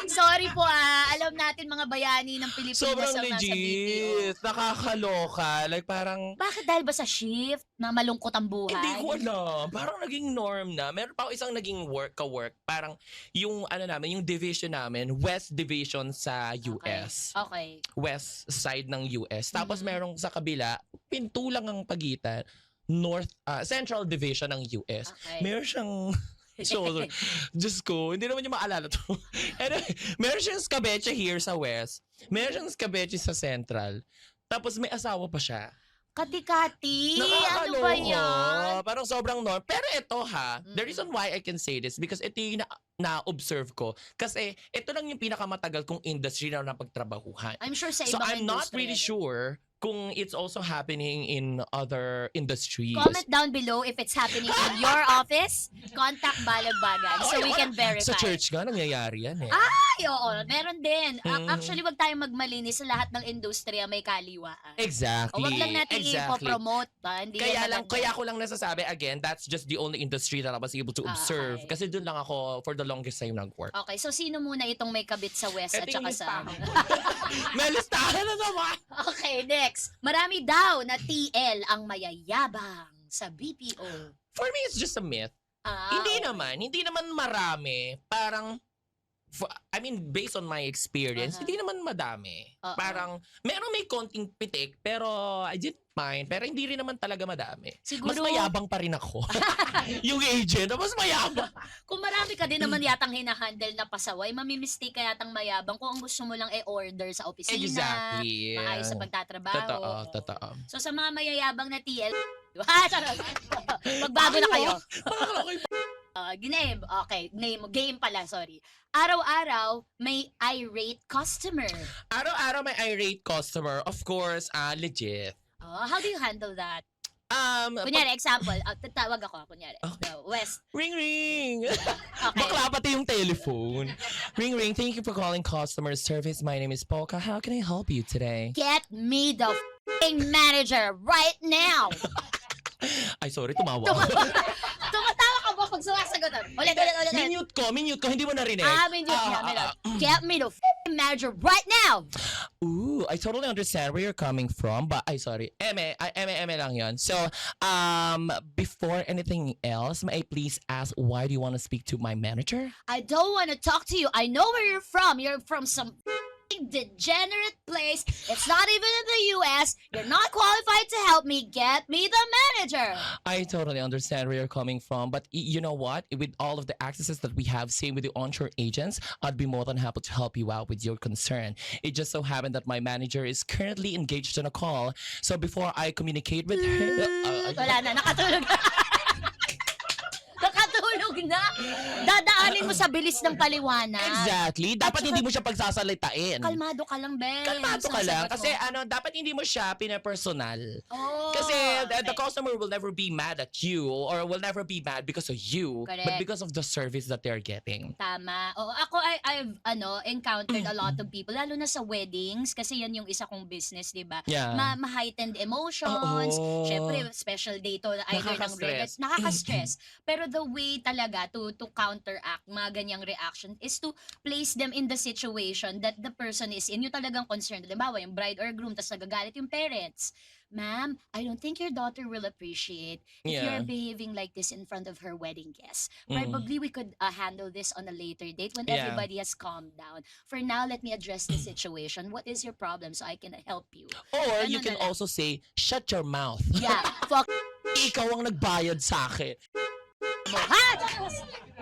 Sorry po alam natin mga bayani ng Pilipinas Sobrang ang nasa BPO. legit. Nakakaloka. Like parang, Bakit dahil ba sa shift na malungkot ang buhay? hindi ko alam. Parang naging norm na. Meron pa ako isang naging ka-work. Parang yung yung division namin, West Division sa US. Okay. West side ng US. Tapos Mhm. merong sa kabila, pinto lang ang pagitan, Central Division ng US. Okay. Meron siyang shoulder. Diyos ko, hindi naman niya maalala to. Anyway, meron siyang skabeche here sa West. Meron siyang skabeche sa Central. Tapos may asawa pa siya. Kati-kati. Ano ba yan? Parang sobrang norm. Pero ito the Mm. reason why I can say this because ito yung na-observe ko. Kasi ito lang yung pinakamatagal kong industry na napagtrabahuhan. I'm sure sa So ibang I'm not industriya really din. sure kung it's also happening in other industries. Comment down below if it's happening in your office. Contact Balagbagan so we can verify. Sa church nga, nangyayari yan eh. Ay, oo. Meron din. Actually, Mhm. wag tayong magmalinis sa lahat ng industriya may kaliwaan. Exactly. O wag lang natin exactly. ipopromote pa. Hindi yan maganda. Kaya ako lang nasasabi, again, that's just the only industry that I was able to observe. Okay. Kasi doon lang ako for the longest time nag-work. Okay, so sino muna itong may kabit sa West at Ito yung saka sa... listahan. May listahan na naman! Okay, next. Marami daw na TL ang mayayabang sa BPO. For me, it's just a myth. Okay. Hindi naman marami. Parang, I mean, based on my experience, hindi naman madami. Uh-huh. Parang, may konting pitik, pero I didn't mind. Pero hindi rin naman talaga madami. Siguro, Mas mayabang pa rin ako. Yung agent, mas mayabang. kung marami ka din naman yatang hinahandle na pasaway, mamimistake ka yatang mayabang kung ang gusto mo lang order sa opisina. Exactly. Maayos sa pagtatrabaho. Totoo. So sa mga mayayabang na TL, magbago na kayo. Name. Okay, game pala, sorry. Araw-araw, may irate customer. Araw-araw may irate customer. Of course, legit. How do you handle that? Kunyari, Kunyari, example, tatawag ako, kunyari. Okay. West. ring ring. Okay. Bakla pati yung telephone. Ring ring. Thank you for calling customer service. My name is Polka. How can I help you today? Get me the f***ing manager right now! Ay, sorry, tumawa. Tumatawa ka ba pag sumasagot? Ulit. Minute ko. Hindi mo narinig. Minute. Get me the f***ing manager right now! Ooh, I totally understand where you're coming from, but sorry. Eme lang yun. So, before anything else, may I please ask why do you want to speak to my manager? I don't want to talk to you. I know where you're from. You're from some degenerate place. It's not even in the US. You're not qualified to help me. Get me the manager. I totally understand where you're coming from, but you know what? With all of the accesses that we have, same with the onshore agents, I'd be more than happy to help you out with your concern. It just so happened that my manager is currently engaged in a call, so before I communicate with her... Wala na, nakatulog na. Nakatulog na. Dadaanin mo sa bilis ng paliwanag. Exactly. Dapat hindi mo siya pagsasalitain. Kalmado ka lang, Ben. Kalmado ka lang. Sasagot Kasi mo. dapat hindi mo siya pinapersonal. Oh, Kasi the okay. customer will never be mad at you or will never be mad because of you, but Correct. because of the service that they're getting. Tama. Oo, ako I've encountered a lot of people lalo na sa weddings kasi yan yung isa kong business, 'di ba? Yeah. Ma-heightened emotions. Oo. Syempre special day to either ng Nakaka-stress. nakaka-stress. Pero the way talaga to counteract mga ganyang reaction is to place them in the situation that the person is in. Yung talagang concerned. Halimbawa, yung bride or groom tas nagagalit yung parents. Ma'am, I don't think your daughter will appreciate if Yeah. you're behaving like this in front of her wedding guests. Mm. Probably we could handle this on a later date when Yeah. everybody has calmed down. For now, let me address the situation. What is your problem so I can help you? Or Ano you can na lang? also say, shut your mouth. Yeah, fuck Ikaw ang nagbayad sa akin. mo. Ha?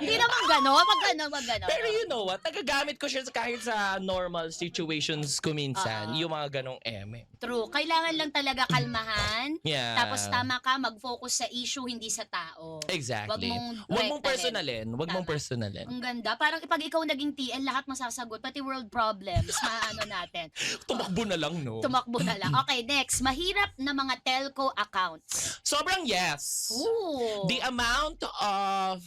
Hindi naman gano'n. Wag gano'n. Pero you know what? Nagagamit ko siya kahit sa normal situations ko minsan. Oo. Yung mga ganong eme. True. Kailangan lang talaga kalmahan. Yeah. Tapos tama ka, mag-focus sa issue, hindi sa tao. Exactly. Wag mong Huwag mong rektahin. personalin. Huwag mong Tama. personalin. Ang ganda. Parang pag ikaw naging TL, lahat masasagot. Pati world problems, maano natin. Tumakbo na lang, no? Tumakbo na lang. Okay, next. Mahirap na mga telco accounts. Sobrang yes. Ooh. The amount of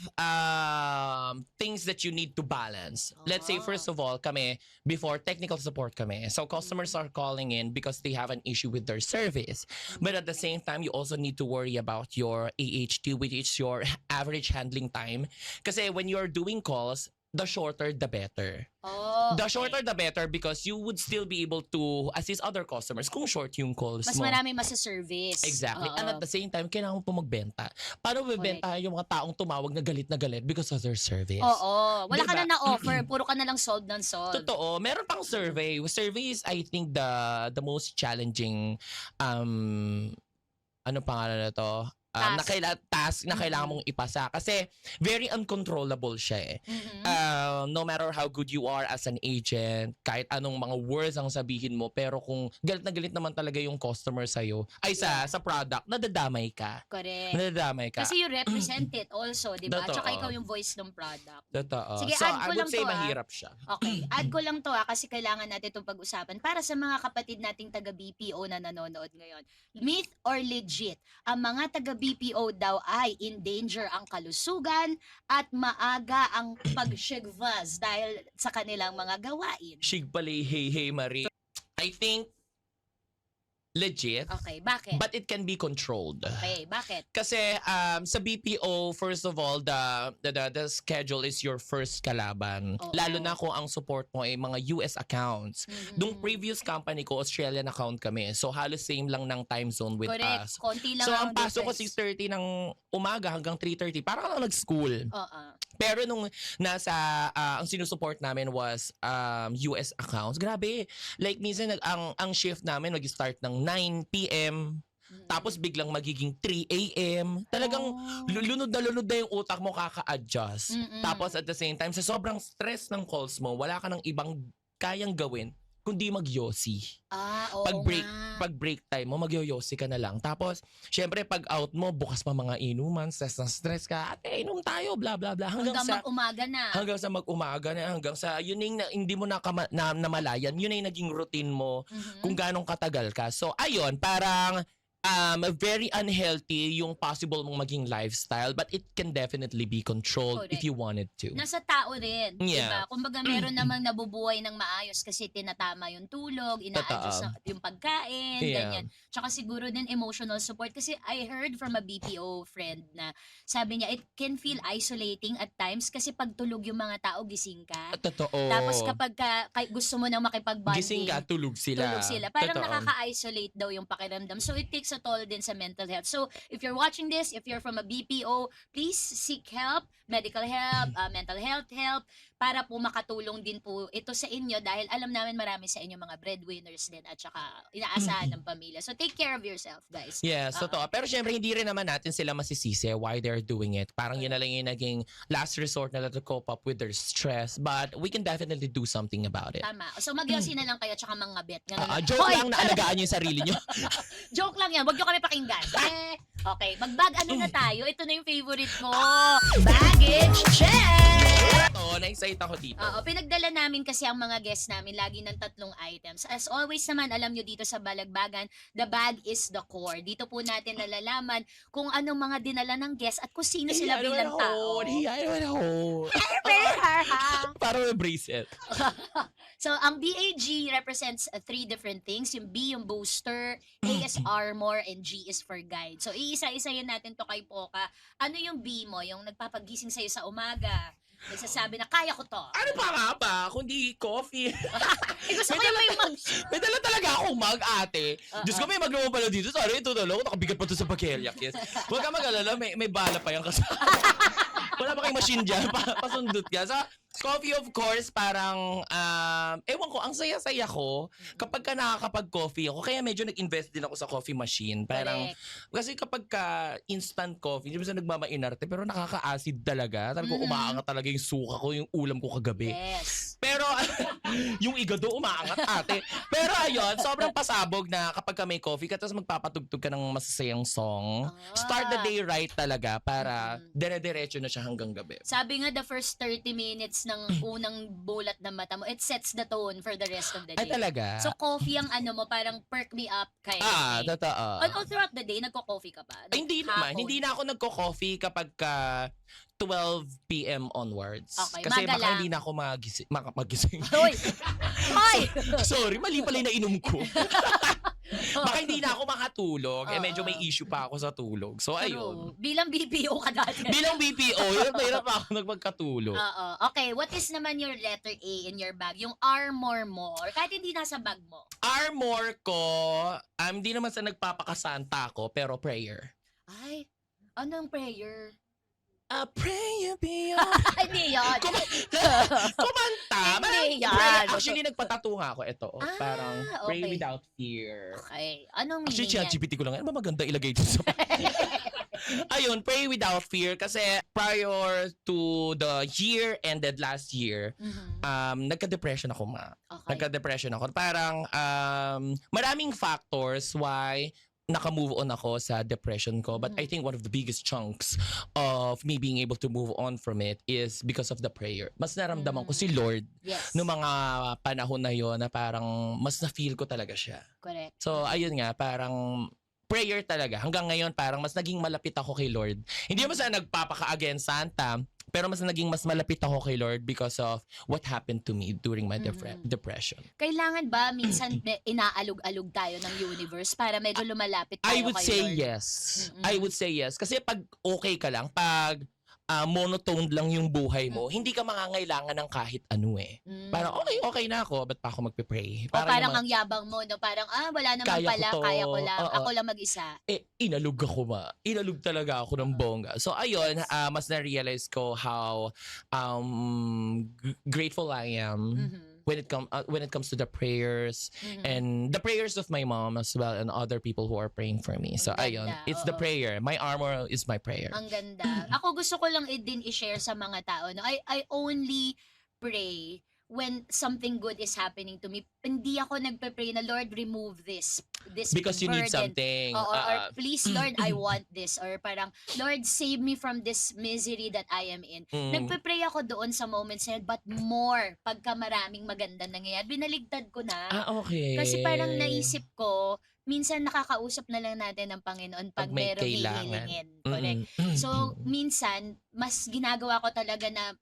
things that you need to balance. Let's say, first of all, kami, before, technical support kami. So, customers are calling in because they have an issue with their service. But at the same time, you also need to worry about your AHT, which is your average handling time. Kasi when you're doing calls, the shorter, the better. Oh, The okay. shorter, the better because you would still be able to assist other customers kung short yung calls Mas mo. marami service. Exactly. Oo. And at the same time, kailangan mo po magbenta. Paano bibenta yung mga taong tumawag na galit because of their service? Oo. Wala ka Diba? na na-offer. Puro ka na lang sold ng sold. Totoo. Meron pang survey. Survey is, I think, the most challenging, ano pangalan na to? task na kailangan mong ipasa. Kasi very uncontrollable siya eh. No matter how good you are as an agent, kahit anong mga words ang sabihin mo, pero kung galit na galit naman talaga yung customer sa'yo, ay sa product, nadadamay ka. Correct. Nadadamay ka. Kasi you represent it also, di ba? Totoo. Tsaka ikaw yung voice ng product. Totoo. Sige, So, add ko I would lang say to, mahirap siya. Okay, add ko lang to kasi kailangan natin itong pag-usapan para sa mga kapatid nating taga-BPO na nanonood ngayon. Myth or legit? Ang mga taga-BPO daw ay in danger ang kalusugan at maaga ang pag-shigvaz dahil sa kanilang mga gawain. Shigpalay, hey Marie. I think legit, Okay, bakit? but it can be controlled. Okay, bakit? Kasi sa BPO, first of all, the schedule is your first kalaban. Oo. Lalo na kung ang support mo ay mga US accounts. Dung previous company ko, Australian account kami. So halos same lang ng time zone with Correct, us. konti lang So ang pasok ko difference. 6:30 ng umaga hanggang 3:30. Parang lang nag-school. Oo. Pero nung nasa ang sinusupport namin was US accounts. Grabe. Like minsan ang shift namin mag-start ng 9 p.m. Tapos biglang magiging 3 a.m. Talagang lunod na yung utak mo kaka-adjust. Tapos at the same time, sa sobrang stress ng calls mo, wala ka ng ibang kayang gawin kundi mag-yosi. Oo Pag break time mo, mag-yosi ka na lang. Tapos, syempre, pag out mo, bukas pa mga inuman, stress ka, ate, inom tayo, bla bla bla. Hanggang mag-umaga na. Hanggang sa mag-umaga na, hanggang sa, yun yung hindi mo namalayan, yun yung naging routine mo kung ganong katagal ka. So, ayun, parang, very unhealthy yung possible mong maging lifestyle, but it can definitely be controlled Correct. if you wanted to. Nasa tao rin, Yeah. diba? Kumbaga meron namang nabubuhay ng maayos kasi tinatama yung tulog, ina-adjust yung pagkain, Yeah. ganyan. Tsaka siguro din emotional support kasi I heard from a BPO friend na sabi niya it can feel isolating at times kasi pag tulog yung mga tao gising ka. Totoo. Tapos kapag gusto mo nang makipag-bonding, gising ka, tulog sila. Parang Totoo. nakaka-isolate daw yung pakiramdam. So it takes a toll din sa mental health. So if you're watching this, if you're from a BPO, please seek help, medical help, mental health help, para po makatulong din po ito sa inyo dahil alam namin marami sa inyo mga breadwinners din at saka inaasahan ng pamilya. So take care of yourself, guys. Yes, totoo. Pero syempre, hindi rin naman natin sila masisisi why they're doing it. Parang yun na lang yung naging last resort nila to cope up with their stress. But we can definitely do something about it. Tama. So magyosi na lang kayo tsaka mga bet. Ganun lang. Joke Hoy! lang na alagaan nyo yung sarili nyo. Joke lang yan. Huwag nyo kami pakinggan. Okay, mag-bag ano na tayo. Ito na yung favorite ko. Baggage check! Ito, na-excite ako dito. Oo, pinagdala namin kasi ang mga guests namin lagi ng 3 items. As always naman, alam nyo dito sa Balagbagan, the bag is the core. Dito po natin nalalaman kung anong mga dinala ng guests at kung sino sila bilang tao. Parang may bracelet. So, ang BAG represents 3 different things. Yung B, yung booster, A is armor, and G is for guide. So, iisa-isayin natin to kay Poca. Ano yung B mo? Yung nagpapagising sa'yo sa umaga. Nagsasabi na, kaya ko to. Ano pa nga ba? Kundi coffee. Gusto ko yung may mag... May dala talaga akong mag, ate. Diyos ko, may mag naman pala dito. Sorry, ito dala ko. Nakabigat pa to sa pagkelyak. Yes. Huwag ka mag-alala. May bala pa yan kasi. Wala pa kayong machine dyan. Pasundot ka. So, coffee of course, parang, ewan ko, ang saya-saya ko kapag ka nakakapag-coffee ako. Kaya medyo nag-invest din ako sa coffee machine. Parang, kasi kapag ka instant coffee, hindi mo sa nagmamainarte, pero nakaka-acid talaga. Talagang umaangat talaga yung suka ko, yung ulam ko kagabi. Yes. Pero, yung igado umaangat ate. Pero ayun, sobrang pasabog na kapag ka may coffee ka, tapos magpapatugtog ka ng masasayang song. Start the day right talaga para dire-diretso na siya hanggang gabi. Sabi nga, the first 30 minutes ng unang bulat ng mata mo, it sets the tone for the rest of the day. Ay talaga? So, coffee ang ano mo, parang perk me up kayo. Totoo. All throughout the day, nagko-coffee ka pa? Ay, hindi naman. Hapon? Hindi na ako nagko-coffee kapag ka 12 p.m. onwards. Okay, Kasi maga baka lang. hindi na ako magising. Hoy! Hoy! Sorry, mali pala yung nainom ko. Baka hindi na ako makatulog. Medyo may issue pa ako sa tulog. So, ayun. True. Bilang BPO ka dati. Bilang BPO, hirap ako nagpagkatulog. Oo. Okay, what is naman your letter A in your bag? Yung armor mo, or kahit hindi nasa bag mo. Armor ko, hindi naman sa nagpapakasanta ko, pero prayer. Ay, anong prayer? I pray you be your... Hindi yun. Kumanta. Hindi yan. Actually, nagpatato nga ako. Ito, parang pray okay. without fear. Okay. Anong Actually, meaning yan? ChatGPT ko lang. Ano ba maganda ilagay dito sa... Ayun, pray without fear. Kasi prior to the year ended last year, nagka-depression ako, ma. Okay. Nagka-depression ako. Parang maraming factors why naka-move on ako sa depression ko. But I think one of the biggest chunks of me being able to move on from it is because of the prayer. Mas naramdaman ko si Lord Yes. noong mga panahon na yon na parang mas na-feel ko talaga siya. Correct. So, ayun nga, parang prayer talaga. Hanggang ngayon, parang mas naging malapit ako kay Lord. Hindi mo sana nagpapaka-against Santa, pero mas naging mas malapit ako kay Lord because of what happened to me during my depression. Kailangan ba minsan inaalog-alog tayo ng universe para medyo lumalapit tayo I would kay say Lord? yes. I would say yes. Kasi pag okay ka lang, pag monotone lang yung buhay mo, hindi ka mangangailangan ng kahit ano eh. Parang okay na ako, ba't pa ako magpe-pray? O parang ang yabang mo, no? Parang, wala naman Kaya ko pala, to. kaya ko lang, Oo. ako lang mag-isa. Inalug ako, ma. Inalug talaga ako ng bongga. So, ayun, mas na-realize ko how grateful I am when it comes to the prayers and the prayers of my mom as well and other people who are praying for me. So, Ang ayun, ganda, it's the oo. prayer. My armor is my prayer. Ang ganda. Ako gusto ko lang din i-share sa mga tao, no? I only pray when something good is happening to me. Hindi ako nagpe-pray na, Lord, remove this Because you need burden. something. Or please, Lord, I want this. Or parang, Lord, save me from this misery that I am in. Nagpe-pray ako doon sa moments na yun, but more, pagka maraming maganda nangyayari. Binaligtad ko na. Okay. Kasi parang naisip ko, minsan nakakausap na lang natin ng Panginoon pag may merong kailangan. hihilingin. Correct. So, minsan, mas ginagawa ko talaga na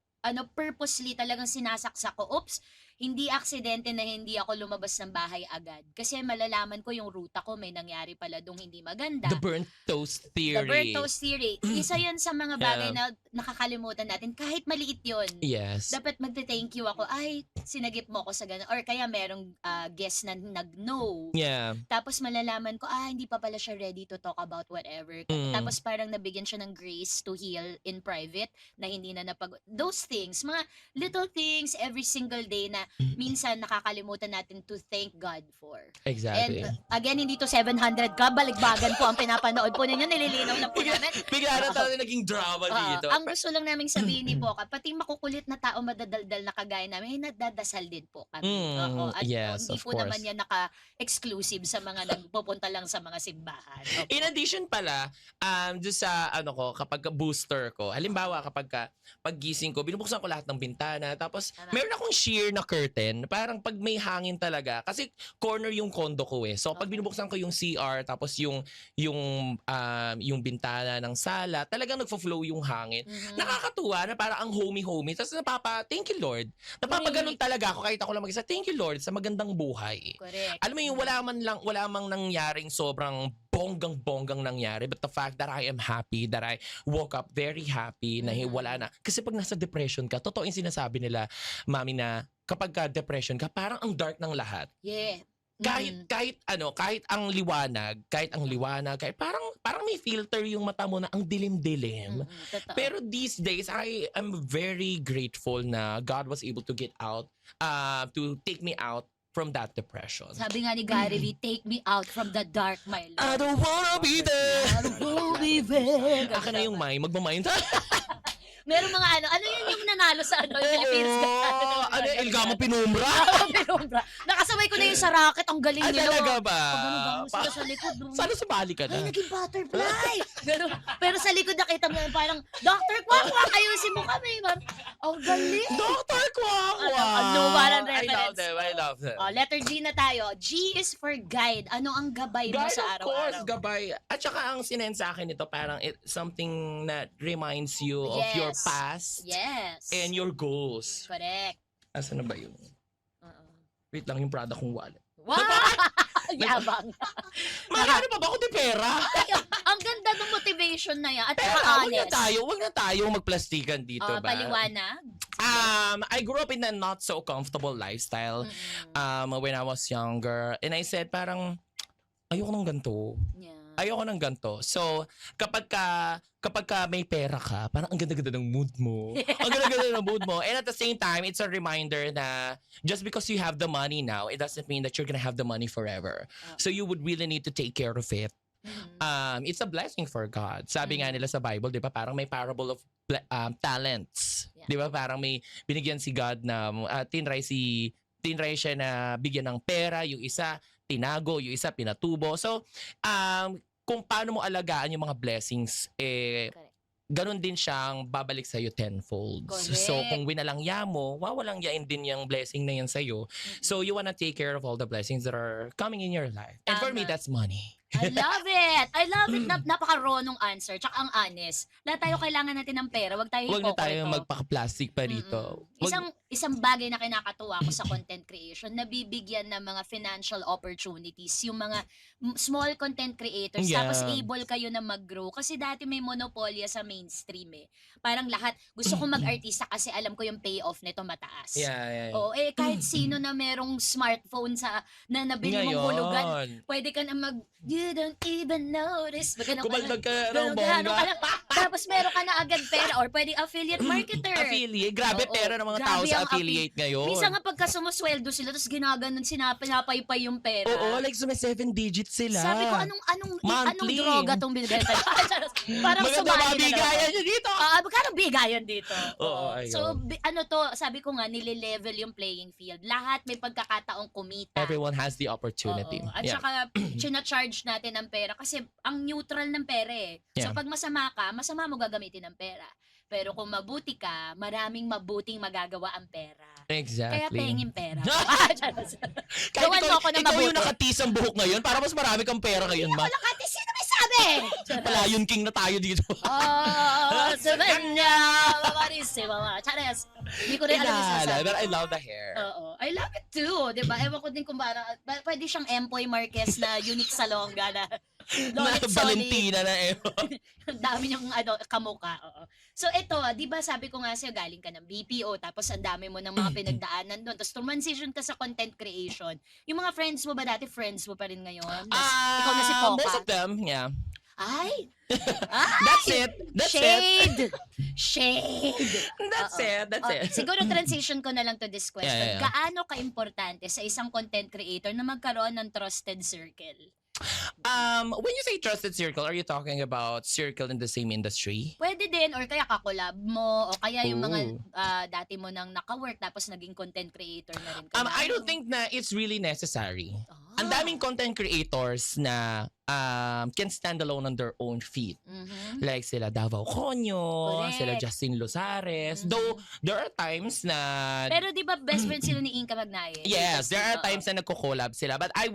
purposely talagang sinasaksak ko. Oops, hindi aksidente na hindi ako lumabas ng bahay agad. Kasi malalaman ko yung ruta ko, may nangyari pala dong hindi maganda. The burnt toast theory. The burnt toast theory. Isa yun sa mga bagay na nakakalimutan natin. Kahit maliit yun. Yes. Dapat magte-thank you ako. Ay, sinagip mo ako sa ganun. Or kaya merong guest na nag-no. Yeah. Tapos malalaman ko, hindi pa pala siya ready to talk about whatever. Tapos parang nabigyan siya ng grace to heal in private na hindi na those things, mga little things every single day na minsan nakakalimutan natin to thank God for. Exactly. And again, hindi to 700 ka, baligbagan po ang pinapanood po ninyo, nililinaw na po namin. Bigla na tayo naging drama dito. Ang gusto lang namin sabihin ni Poca, pati makukulit na tao madadaldal na kagaya namin, nagdadasal din po kami. At yes, hindi of po course. naman yan naka-exclusive sa mga nagpupunta lang sa mga simbahan. Opo. In addition pala, doon sa kapag booster ko, halimbawa kapag paggising ko, binubuksan ko lahat ng bintana, tapos meron akong sheer na curtain, parang pag may hangin talaga, kasi corner yung condo ko eh. So pag binubuksan ko yung CR, tapos yung bintana ng sala, talagang nagfo-flow yung hangin. Nakakatuwa na parang ang homey-homey. Tapos thank you Lord. Napapaganon talaga ako kahit ako lang mag-isa. Thank you Lord sa magandang buhay. Correct. Alam mo yung wala mang nangyaring sobrang bonggang nangyari, but the fact that I am happy, that I woke up very happy, na wala na. Kasi pag nasa depression ka, totoo yung sinasabi nila, mami, na kapag ka depression ka, parang ang dark ng lahat. Yeah. Kahit ang liwanag, kahit parang may filter yung mata mo na ang dilim-dilim. Totoo. Pero these days, I am very grateful na God was able to get out, to take me out from that depression. Sabi nga ni Gary Vee, take me out from the dark, my Lord. I don't wanna be there. I don't wanna be there. Akin na yung may, magmamayin. Meron mga ano yun yung nanalo sa Philippines Got Talent. Ano, Elgamo Pinumbra? Pinumbra. Nakasabay ko na yung sa racket, ang galing nila. Talaga ba? Ganun sila sa likod. Sana sumali ka Ay, na. naging butterfly. Ganun. Pero sa likod nakita mo parang, Dr. Kwakwa, ayusin mo kami. Ang galing. Dr. Kwakwa! Ano, parang I love reference. them, I love them. Letter G na tayo. G is for guide. Ano ang gabay mo Guys, sa of course, araw-araw? gabay. At saka ang sinend sa akin ito, parang something that reminds you of your Yes. past Yes. and your goals. Correct. Asan na ba yun? Wait lang, yung Prada kong wallet. Wow! Yabang. Magkano pa ba ako di pera? Ang ganda ng motivation na yan. At Pero saka wag honest. na tayo magplastikan dito ba? Paliwanag. I grew up in a not so comfortable lifestyle when I was younger. And I said parang, ayoko ng ganito. Yeah. Ayoko ng ganito. So, kapag ka may pera ka, parang ang ganda-ganda ng mood mo. Ang ganda-ganda ng mood mo. And at the same time, it's a reminder na just because you have the money now, it doesn't mean that you're gonna have the money forever. So you would really need to take care of it. It's a blessing for God. Sabi nga nila sa Bible, 'di ba? Parang may parable of talents. Yeah. 'Di ba? Parang may binigyan si God na tinry siya na bigyan ng pera, yung isa tinago, yung isa pinatubo. So, kung paano mo alagaan yung mga blessings, Correct. ganun din siyang babalik sa'yo tenfold. Correct. So, kung winalangya mo, wawalang yain din yung blessing na yan sa'yo. So, you wanna take care of all the blessings that are coming in your life. And for me, Tama. that's money. I love it! I love it! Napaka-ronong answer. Tsaka ang honest. Lahat tayo kailangan natin ng pera. Huwag tayo Huwag na tayo hipokrito. magpaka-plastic pa dito. Isang bagay na kinakatuwa ko sa content creation, nabibigyan ng mga financial opportunities, yung mga small content creators, Yeah. tapos able kayo na mag-grow. Kasi dati may monopolya sa mainstream eh. Parang lahat, gusto ko mag-artista kasi alam ko yung payoff nito mataas. Yeah. Oo, kahit sino na merong smartphone na nabili mong hulugan, Ngayon, pwede ka na you don't even notice. kumaldag ka ng Ganun bongga. ka lang. Tapos meron ka na agad pera or pwede affiliate marketer. Affiliate. Grabe, Oo, pera ng mga grabe tao sa ang affiliate ngayon. Minsan nga pagka sumusweldo sila, tapos ginaganon, sinapaypay yung pera. Oo, like may 7 digits sila. Sabi ko, anong Monthly. droga tong binibenta? Parang Maganda sumali na mabigayan naman. niyo dito. Magkano bigayan dito? Oo, ayun. So, sabi ko nga, nile-level yung playing field. Lahat may pagkakataong kumita. Everyone has the opportunity. Oo. At Yeah. saka, charge natin ng pera kasi ang neutral ng pera eh. So Yeah. pag masama ka, masama mo gagamitin ng pera. Pero kung mabuti ka, maraming mabuting magagawa ang pera. Exactly. Kaya pengin pera. Kahit Gawan mo ako ng ikaw yung mabuti. nakatis ang buhok ngayon para mas marami kang pera ngayon, ma. Wala ka, sino may sabi? Palayon king na tayo dito. Oh, sa kanya, mamarissima, chares. Hindi ko rin alam yung sasabi. But I love the hair. Oo. I love it too, di ba? Ewan ko din kung parang, pwede siyang Empoy Marquez na unique salonga na Na Lolit Solid. Valentina na Ang dami niyang kamuka. Oo. So ito, 'di ba sabi ko nga sa'yo galing ka ng BPO tapos ang dami mo ng mga pinagdaanan doon. Tapos transition ka sa content creation. Yung mga friends mo ba dati friends mo pa rin ngayon? Ikaw na si Poca. Most of them, yeah. Ay! That's it. That's it. Shade! Shade! That's Oo. it. That's it. Siguro transition ko na lang to this question. Yeah. Gaano ka-importante sa isang content creator na magkaroon ng trusted circle? When you say trusted circle, are you talking about circle in the same industry? Pwede din, or kaya kakolab mo, o kaya yung mga Ooh. dati mo nang naka-work tapos naging content creator na rin ka. I don't think na it's really necessary. Ah. Ang daming content creators na can stand alone on their own feet. Mhm. Like sila Davao Conyo, Correct. sila Justin Lozares. Mhm. Though there are times na Pero di ba best friend sila ni Inka Magnaye? yes, there are Oo. times na nagko-collab sila. But I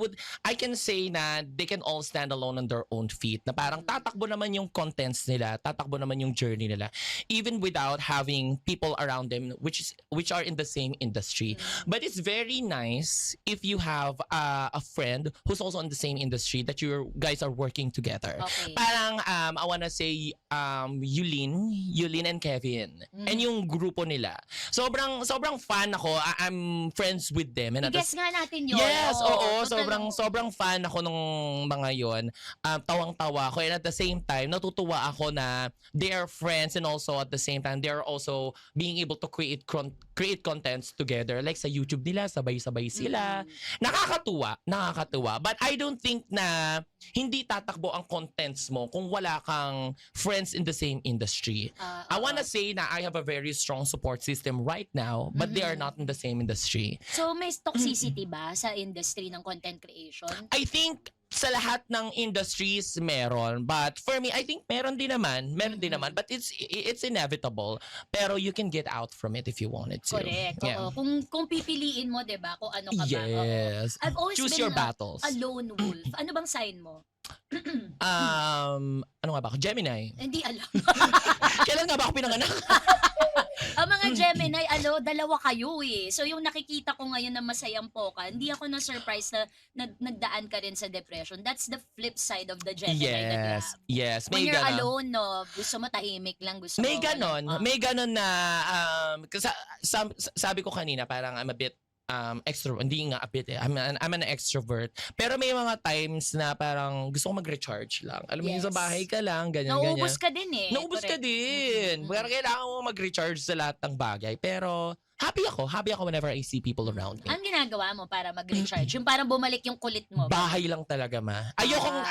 can say na they can all stand alone on their own feet. Na parang tatakbo naman yung contents nila, tatakbo naman yung journey nila. Even without having people around them which are in the same industry. But it's very nice if you have a friend who's also in the same industry that you guys are working together. Okay. Parang I wanna say Yulin and Kevin and yung grupo nila. Sobrang fan ako. I'm friends with them. And I-guess nga natin yun. yes, oo, total- sobrang fan ako nung mga yon. Tawang-tawa ako and at the same time natutuwa ako na they are friends and also at the same time they are also being able to create contents together like sa YouTube nila sabay-sabay sila. Nakakatuwa. But I don't think na hindi tatakbo ang contents mo kung wala kang friends in the same industry. I wanna say na I have a very strong support system right now, but they are not in the same industry. So may toxicity ba sa industry ng content creation? I think sa lahat ng industries meron, but for me I think meron din naman, but it's inevitable. Pero you can get out from it if you wanted to. Correct. Yeah. Oo. Kung pipiliin mo, 'di ba, kung ano ka ba. Oo. Yes. I've always Choose been your battles. a lone wolf. Ano bang sign mo? Ano nga ba ako? Gemini. Hindi alam. Kailan nga ba ako pinanganak? Ang mga Gemini, dalawa kayo eh. So yung nakikita ko ngayon na masayang Poca, hindi ako na-surprise na nagdaan ka rin sa depression. That's the flip side of the Gemini that you have. Yes. When May you're ganon. alone, no, gusto mo tahimik lang, gusto May mo. ganon. ano, May ganon na sabi ko kanina parang I'm a bit extrovert. Hindi nga a bit eh. I'm an extrovert. Pero may mga times na parang gusto ko mag-recharge lang. Alam mo yung sa Yes. bahay ka lang, ganyan. Naubos ka din eh. Naubos ka Correct. din. Mm-mm. Pero kailangan mo mag-recharge sa lahat ng bagay. Pero happy ako whenever I see people around me. Ang ginagawa mo para mag-recharge? Yung parang bumalik yung kulit mo. Bahay lang talaga, ma.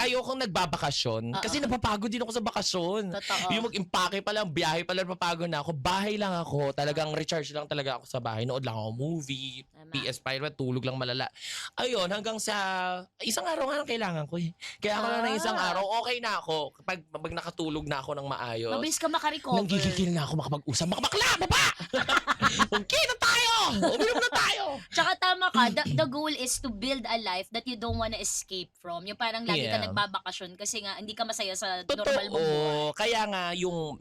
Ayokong nagbabakasyon. Kasi napapagod din ako sa bakasyon. Totoo. Yung mag-impake pa lang, biyahe pa lang, napapagod na ako. Bahay lang ako. Talagang recharge lang talaga ako sa bahay. Nood lang ako movie, Tama. PS5, tulog lang malala. Ayun, hanggang sa isang araw nga lang kailangan ko eh. Kaya ako lang ng isang araw, okay na ako. Kapag nakatulog na ako ng maayos. Mabilis ka makarecover. Nanggigigil na ako makapag-usap. Makabakla! Baba! Magkita tayo! Uminom na tayo! Tsaka tama ka, the goal is to build a life that you don't wanna escape from. Yung parang lagi ka Yeah. nagbabakasyon kasi nga hindi ka masaya sa normal Totoo. mong buhay. Kaya nga,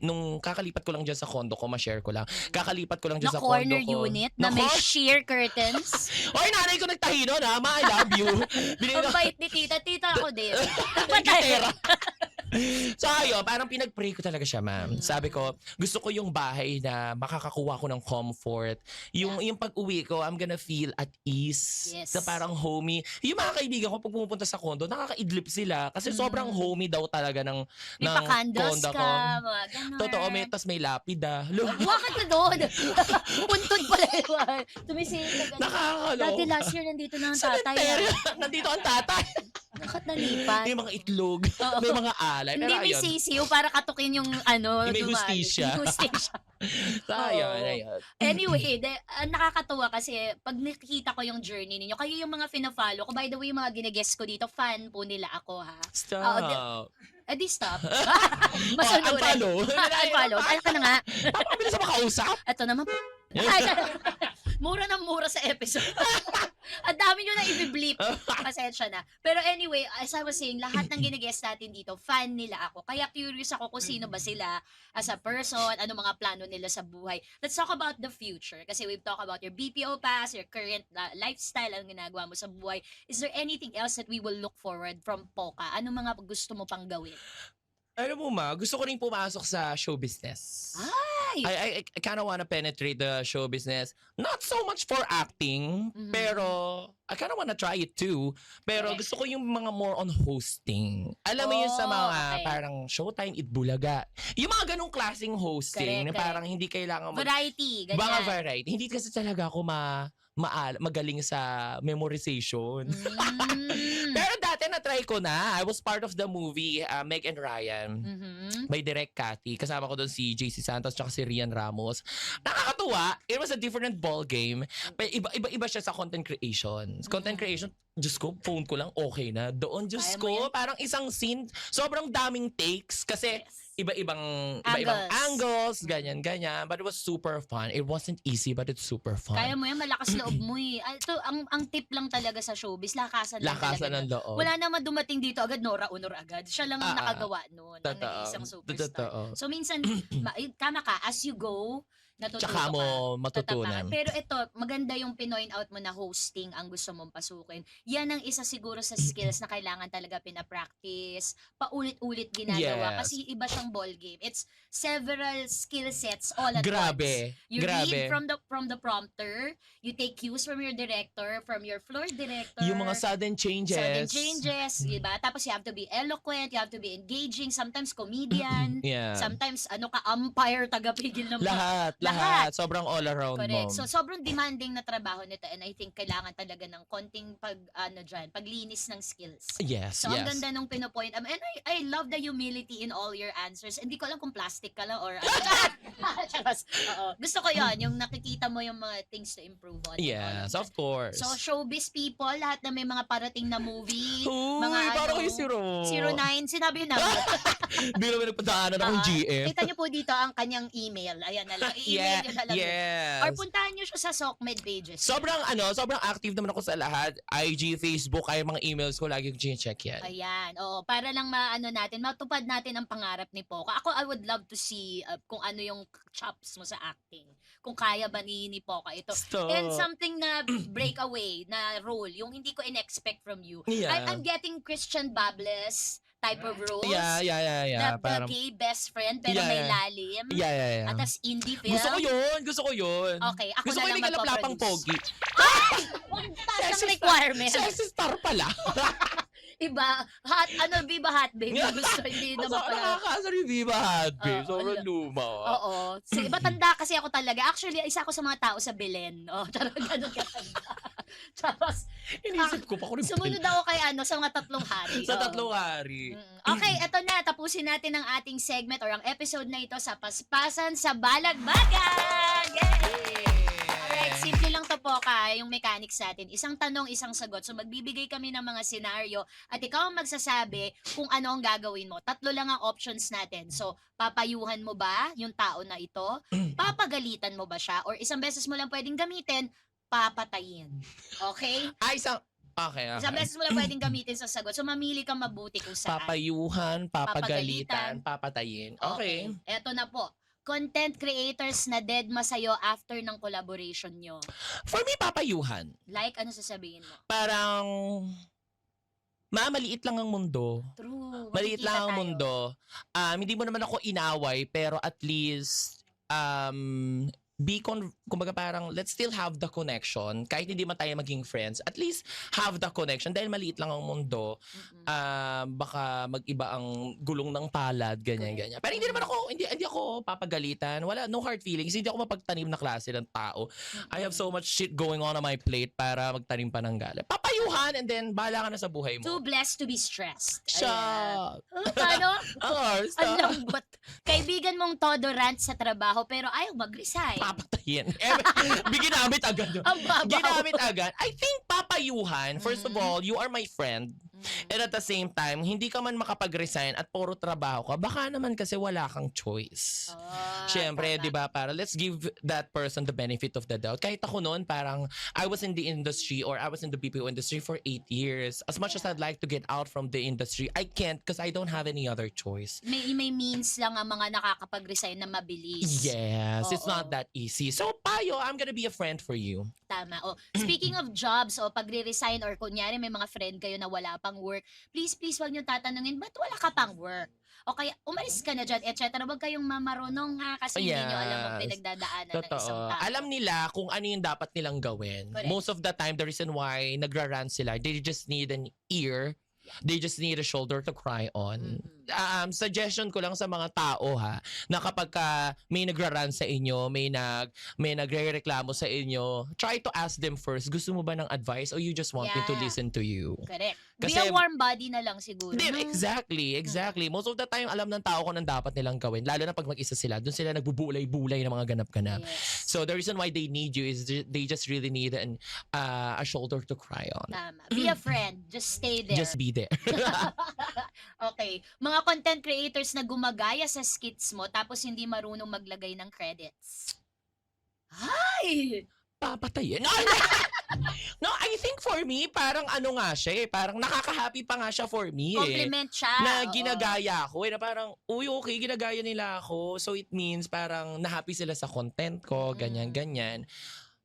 nung kakalipat ko lang dyan sa condo ko, ma-share ko lang. Kakalipat ko lang dyan Na sa condo corner ko. unit na may sheer curtains. Oy, nanay ko nagtahi nun ha. Ma, I love you. Binili Ang ko. bait ni tita. Tita ako din. Gitera. So ayun, parang pinag-pray ko talaga siya, ma'am. Sabi ko, gusto ko yung bahay na makakakuha ko ng comfort. Yung pag-uwi ko, I'm gonna feel at ease. Yes. Na parang homey. Yung mga kaibigan ko, pag pumupunta sa condo, nakakaidlip sila. Kasi sobrang homey daw talaga ng May ng pa-candles condo ka, ko. mga ganun. Totoo, tas may lapida. Bakit na doon? Puntod pala yun. Tumisingin ka ganun. Nakakalo. Dati last year nandito na ang tatay. Cemetery. ah. Nandito ang tatay. Bakit nalipat? May mga itlog. Oo. May mga alay. Hindi Pero may ayun. sisiyo para katukin yung ano. May dumali. hustisya. May hustisya. So, ayun, Oo. ayun. Anyway, nakakatuwa kasi pag nakikita ko yung journey ninyo, kayo yung mga fina-follow ko. By the way, yung mga ginagest ko dito, fan po nila ako ha. Stop. Eh di stop. Oh, Masunurin. unfollow. Unfollow. Ano ka na nga? Papakabilis sa makausap. Ito naman po. Mura ng mura sa episode. Ang dami nyo na i-bleep. Pasensya na. Pero anyway, as I was saying, lahat ng ginagest natin dito, fan nila ako. Kaya curious ako kung sino ba sila as a person, ano mga plano nila sa buhay. Let's talk about the future. Kasi we've talked about your BPO past, your current lifestyle, ang ginagawa mo sa buhay. Is there anything else that we will look forward from Poca? Ano mga gusto mo pang gawin? Alam mo ma, gusto ko rin pumasok sa show business. Ay! I kind of wanna penetrate the show business. Not so much for acting, Mhm. pero I kind of wanna try it too. Pero Correct. gusto ko yung mga more on hosting. Alam mo yun sa Oh, mga okay. parang Showtime, Itbulaga. Yung mga ganong klaseng hosting Correct, na parang hindi kailangan Variety, mga ganyan. variety. Hindi kasi talaga ako magaling sa memorization. Mm. Pero dati na-try ko na. I was part of the movie Meg and Ryan. Mhm. By Direct Cathy. Kasama ko doon si JC Santos tsaka si Rian Ramos. Nakakatuwa. It was a different ball game. Pero iba siya sa content creation. Content creation, Diyos ko, phone ko lang, okay na. Doon, Diyos Kaya mo yan? ko, parang isang scene, sobrang daming takes. Kasi Yes. iba-ibang Angles. angles, ganyan. But it was super fun. It wasn't easy, but it's super fun. Kaya mo yan, malakas loob mo eh. Ito, ang tip lang talaga sa showbiz, lakasan lang Lakasan talaga. ng loob. Wala naman dumating dito agad, Nora Honor agad. Siya lang ang nakagawa noon. Ang Totoo. nag-iisang superstar. Totoo. So minsan, tama ka, as you go, natututo Tsaka mo ka. matutunan. Tatapakan. Pero ito, maganda yung pinoint out mo na hosting ang gusto mong pasukin. Yan ang isa siguro sa skills na kailangan talaga pinapractice, paulit-ulit ginagawa. Yes. Kasi iba siyang ball game. It's several skill sets all at once. Grabe. You Grabe. read from the prompter, you take cues from your director, from your floor director. Yung mga sudden changes. Sudden changes, diba? Tapos you have to be eloquent, you have to be engaging, sometimes comedian, Yeah. sometimes umpire, tagapigil ng Lahat. Sobrang all around Correct. mo. So sobrang demanding na trabaho nito and I think kailangan talaga ng konting paglinis ng skills. Yes, So ang yes. ganda nung pinopoint. And I love the humility in all your answers. Hindi ko alam kung plastic ka lang or Charas. Oo. Gusto ko yon yung nakikita mo yung mga things to improve on. and all Yes, of of that. course. So showbiz people, lahat na may mga parating na movie, Uy, mga parang ano, kayo si Ro. 09, sinabi yun namin. Hindi naman nagpadaanan akong GF. Kita nyo po dito ang kanyang email. Ayan na lang. I-email nyo na lang. Yes. Or puntahan nyo siya sa SOCMED pages. Sobrang active naman ako sa lahat. IG, Facebook, ay mga emails ko lagi kong check yan. Ayan. Oo, para lang matupad natin ang pangarap ni Poca. Ako, I would love to see kung ano yung chops mo sa acting. Kung kaya ba ni Poca ito. Stop. And something na breakaway na role, yung hindi ko in-expect from you. Yeah. I'm getting Christian Bables type of roles. Yeah. The gay best friend pero Yeah, may yeah. lalim. Yeah. At tas indie film. Gusto ko yun. Okay, ako Gusto na ko yung lang may kalaplapang magpaproduce. pogi. Ang taas ng requirement. Sexy star pala. Iba, Viva Hot Babe. Gusto, hindi naman Masarap pala. nakakasar yung Viva Hot Babe. Oo, Sobrang ala. luma. Oo. Sige, matanda kasi ako talaga. Actually, isa ako sa mga tao sa Belen. Oh, ganun katanda. Tapos, Inisip ko pa ko rin. sumunod ako kay sa mga tatlong hari. Sa Oo. tatlong hari. Okay, eto na. Tapusin natin ang ating segment or ang episode na ito sa Paspasan sa Balagbagan! Yay! Alright, simple lang to po yung mechanics natin. Isang tanong, isang sagot. So magbibigay kami ng mga senaryo at ikaw ang magsasabi kung ano ang gagawin mo. 3 lang ang options natin. So, papayuhan mo ba yung tao na ito? Papagalitan mo ba siya? Or isang beses mo lang pwedeng gamitin, papatayin. Okay? Isang... Okay. Isang beses mo lang pwedeng gamitin sa sagot. So, mamili kang mabuti kung saan. Papayuhan, papagalitan, papatayin. Okay. Eto na po. Content creators na dead sa'yo after ng collaboration nyo. For me, papayuhan. Like, ano sasabihin mo? Parang... maliit lang ang mundo. True. Maliit Makikita lang ang tayo. mundo. Hindi mo naman ako inaway, pero at least... kumbaga parang let's still have the connection kahit hindi man tayo maging friends, at least have the connection dahil maliit lang ang mundo. Baka mag-iba ang gulong ng palad, ganyan. Pero hindi naman ako hindi ako papagalitan, wala, no hard feelings, hindi ako mapagtanim na klase ng tao. I have so much shit going on my plate para magtanim pa ng galit. Papayuhan and then bahala ka na sa buhay mo. Too blessed to be stressed. Siya. Paano? Ang Stop. lambot. Kaibigan mong todo rant sa trabaho pero ayaw mag-resign. Papatayin. Ginamit agad. Ang babaw. Ginamit agad. I think papayuhan, first of all, you are my friend. And at the same time, hindi ka man makapag-resign at puro trabaho ka, baka naman kasi wala kang choice. Siyempre, Tama. di ba, para let's give that person the benefit of the doubt. Kahit ako noon, parang I was in the industry or I was in the BPO industry for 8 years. As much as I'd like to get out from the industry, I can't because I don't have any other choice. May means lang ang mga nakakapag-resign na mabilis. Yes, it's Oo. not that easy. So, payo, I'm gonna be a friend for you. Tama. Speaking of jobs, pagre-resign or kunyari may mga friend kayo na wala pang work, please wag niyo tatanungin, ba't wala ka pang work? O kaya, umalis ka na dyan, etc. Huwag kayong mamarunong ha, kasi hindi nyo alam ang Yes. pinagdadaanan ng isang Totoo. tao. Alam nila kung ano yung dapat nilang gawin. Correct. Most of the time, the reason why nagra-rant sila, they just need an ear. They just need a shoulder to cry on. Suggestion ko lang sa mga tao ha, na kapag may nagra-rant sa inyo, may nagrereklamo sa inyo, try to ask them first, gusto mo ba ng advice or you just want me to Yeah. listen to you? Correct. Be Kasi- a warm body na lang siguro. Hindi, no? exactly. Most of the time, alam ng tao kung anong dapat nilang gawin. Lalo na pag mag-isa sila, doon sila nagbubulay-bulay ng mga ganap-ganap. Yes. So the reason why they need you is they just really need a shoulder to cry on. Tama. Be a friend. Just stay there. Just be there. Okay. Mga content creators na gumagaya sa skits mo tapos hindi marunong maglagay ng credits. Ay! Papatayin. No, I think for me, parang ano nga siya eh. Parang nakaka-happy pa nga siya for me eh. Compliment siya. Na oo. ginagaya ako na parang, uy, okay, ginagaya nila ako. So it means parang na-happy sila sa content ko, ganyan-ganyan.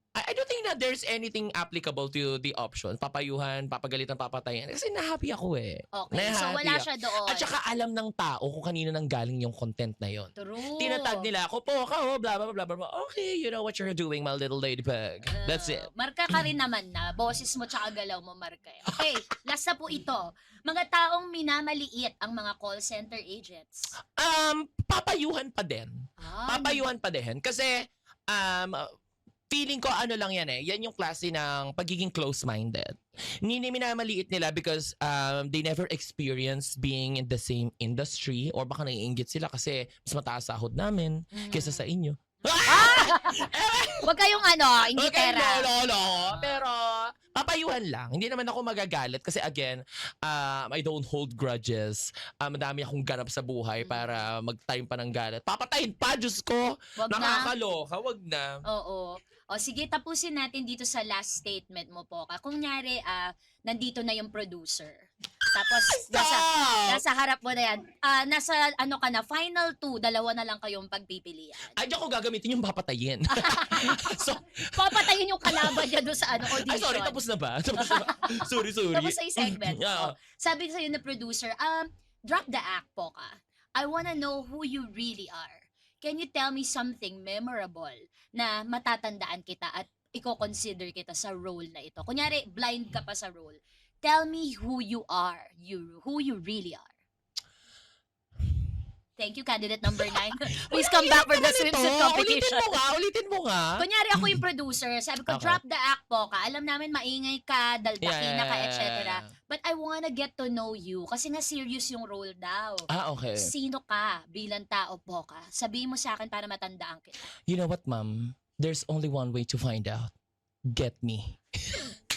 I don't think that there's anything applicable to the option. Papayuhan, papagalitan, papatayin. Kasi na-happy ako eh. Okay. So Na-happy wala ako. siya doon. At saka alam ng tao kung kanino nang galing yung content na yon. True. Tinatag nila ako po, blah, blah, blah, blah, blah. Okay, you know what you're doing, my little ladybug. That's it. Marka ka rin naman na. Boses mo tsaka galaw mo, marka. Okay, last na po ito. Mga taong minamaliit ang mga call center agents. Papayuhan pa din. Ah, Papayuhan pa din. Kasi, feeling ko ano lang yan eh. Yan yung klase ng pagiging close-minded. Hindi minamaliit nila because they never experienced being in the same industry or baka naiinggit sila kasi mas mataas sahod namin kaysa sa inyo. Huwag kayong ingitera. Lolo. Pero papayuhan lang. Hindi naman ako magagalit kasi again, I don't hold grudges. Madami akong ganap sa buhay para mag-time pa ng galit. Papatayin pa, Diyos ko! Wag na. Nakakaloka, wag na. Oo. O sige, tapusin natin dito sa last statement mo po. Kunyari, nandito na yung producer. Tapos, nasa harap mo na yan. Nasa ka na, final 2, dalawa na lang kayong pagpipilian. Ay, di ako gagamitin yung papatayin. So, Papatayin yung kalaban niya doon sa audition. ay, sorry, tapos na ba? Sorry. Tapos sa segment. Yeah. Sabi sa'yo na producer, drop the act, Poka. I wanna know who you really are. Can you tell me something memorable na matatandaan kita at i-consider kita sa role na ito? Kunyari, blind ka pa sa role. Tell me who you are. Who you really are. Thank you, candidate number 9. Please come back for the swimsuit competition. Ulitin mo nga. Kunyari ako yung producer, sabi ko, Okay. drop the act po ka. Alam namin maingay ka, daldakina ka, etc. Yeah. But I wanna get to know you kasi nga serious yung role daw. Okay. Sino ka bilang tao po ka? Sabihin mo sa akin para matandaan kita. You know what, ma'am? There's only one way to find out. Get me.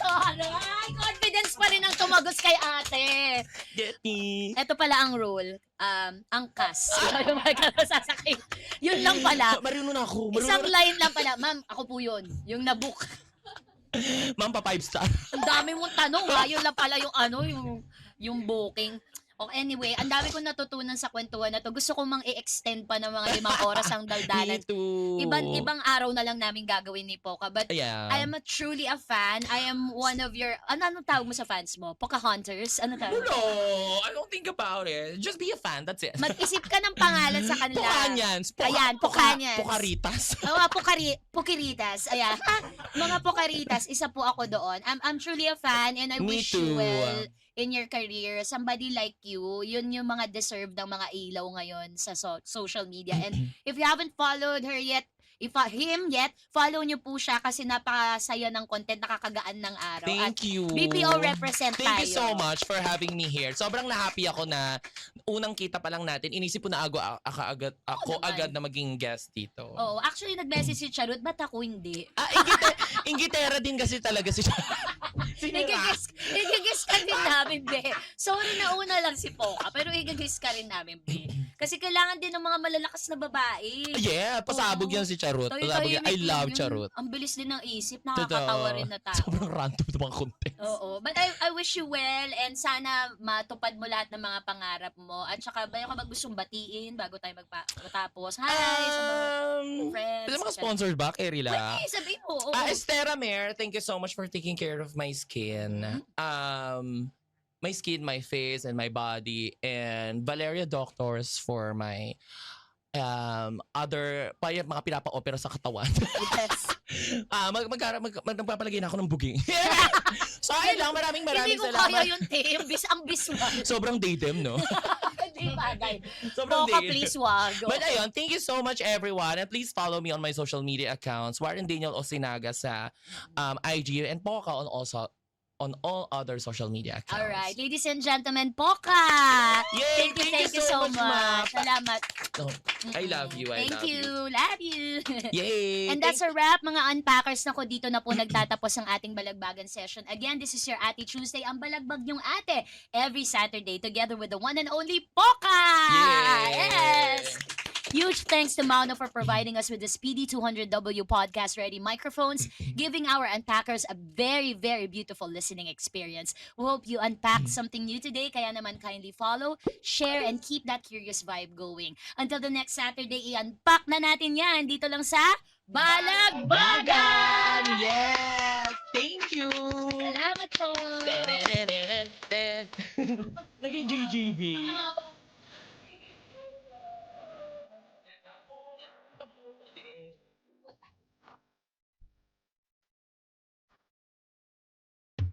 Aray, confidence pa rin ang tumagos kay ate. Get me. Ito pala ang role, angkas. Yung mga sasakay. Yun lang pala. Marunong na ako. Isang line lang pala. Ma'am, ako po yun. Yung nabook. Ma'am, pa 5 star. Ang dami mong tanong. Yun lang pala yung yung booking. O anyway, ang dami kong natutunan sa kwentuhan na to. Gusto ko mang i-extend pa ng mga 5 oras ang daldalan. Me too. Ibang araw na lang namin gagawin ni Poka. But Yeah. I am truly a fan. I am one of your... Anong tawag mo sa fans mo? Pocahontas? Ano tawag? No, I don't think about it. Just be a fan, that's it. Mag-isip ka ng pangalan sa kanila. Pukanyans. Ayan, Pukanyans. Pukaritas. Mga pukiritas. Ayan. Mga pukaritas. Isa po ako doon. I'm truly a fan and I Me wish you too. well in your career. Somebody like you, yun yung mga deserve ng mga ilaw ngayon sa social media. And if you haven't followed her yet, him yet, follow nyo po siya kasi napakasaya ng content, nakakagaan ng araw. At Thank you. BPO represent Thank tayo. you so much for having me here. Sobrang na-happy ako na unang kita pa lang natin, inisip ko na ako naman. agad na maging guest dito. Oh, actually nag-message si Charot, ba't ako hindi? Ingitera din kasi talaga si Igigis ka rin namin, be. Sorry na una lang si Poka, pero igigis ka rin namin, be. Kasi kailangan din ng mga malalakas na babae. Yeah, pasabog Oo. yan si Charot. Tayo- Pasabog yan. I tahimik love lang yun. Charot. Ang bilis din ng isip, nakakatawa rin na tao. Sobrang random ng mga content. Oo. But I wish you well and sana matupad mo lahat ng mga pangarap mo. At saka, bayo ka gustong batiin bago tayo magtapos. Hi! Sa mga friends. Pwede mga sponsored ba, Kerila? Pwede, sabihin mo. Oo. Estera Mer, thank you so much for taking care of my skin. My skin, my face, and my body. And Valeria Doctors for my mga pinapa-opera sa katawan. Yes. Magpapalagay na ako ng buging. Sorry lang, maraming Hindi ko salamat. kaya yung team. Ang biswal. Sobrang daydem, no? Hindi bagay. Sobrang Poka, daydem. please, wag. But ayun, thank you so much everyone. And please follow me on my social media accounts. Warren Daniel Osinaga sa IG and Poka on all other social media accounts. Alright, ladies and gentlemen, Poka! Yay! Thank you so much. Salamat. No, I love you. I Thank love you. Love you. Yay! And that's a wrap, mga unpackers. Na ko dito na po nagtatapos ang ating balagbagan session. Again, this is your Ate Tuesday, ang balagbag niyong ate. Every Saturday, together with the one and only Poka! Yay! Yes! Huge thanks to Mauno for providing us with the Speedy 200W podcast ready microphones, giving our unpackers a very, very beautiful listening experience. We hope you unpacked something new today, kaya naman kindly follow, share, and keep that curious vibe going. Until the next Saturday, i-unpack na natin yan dito lang sa Balagbagan! Yes! Thank you! Salamat po! Naging GGB.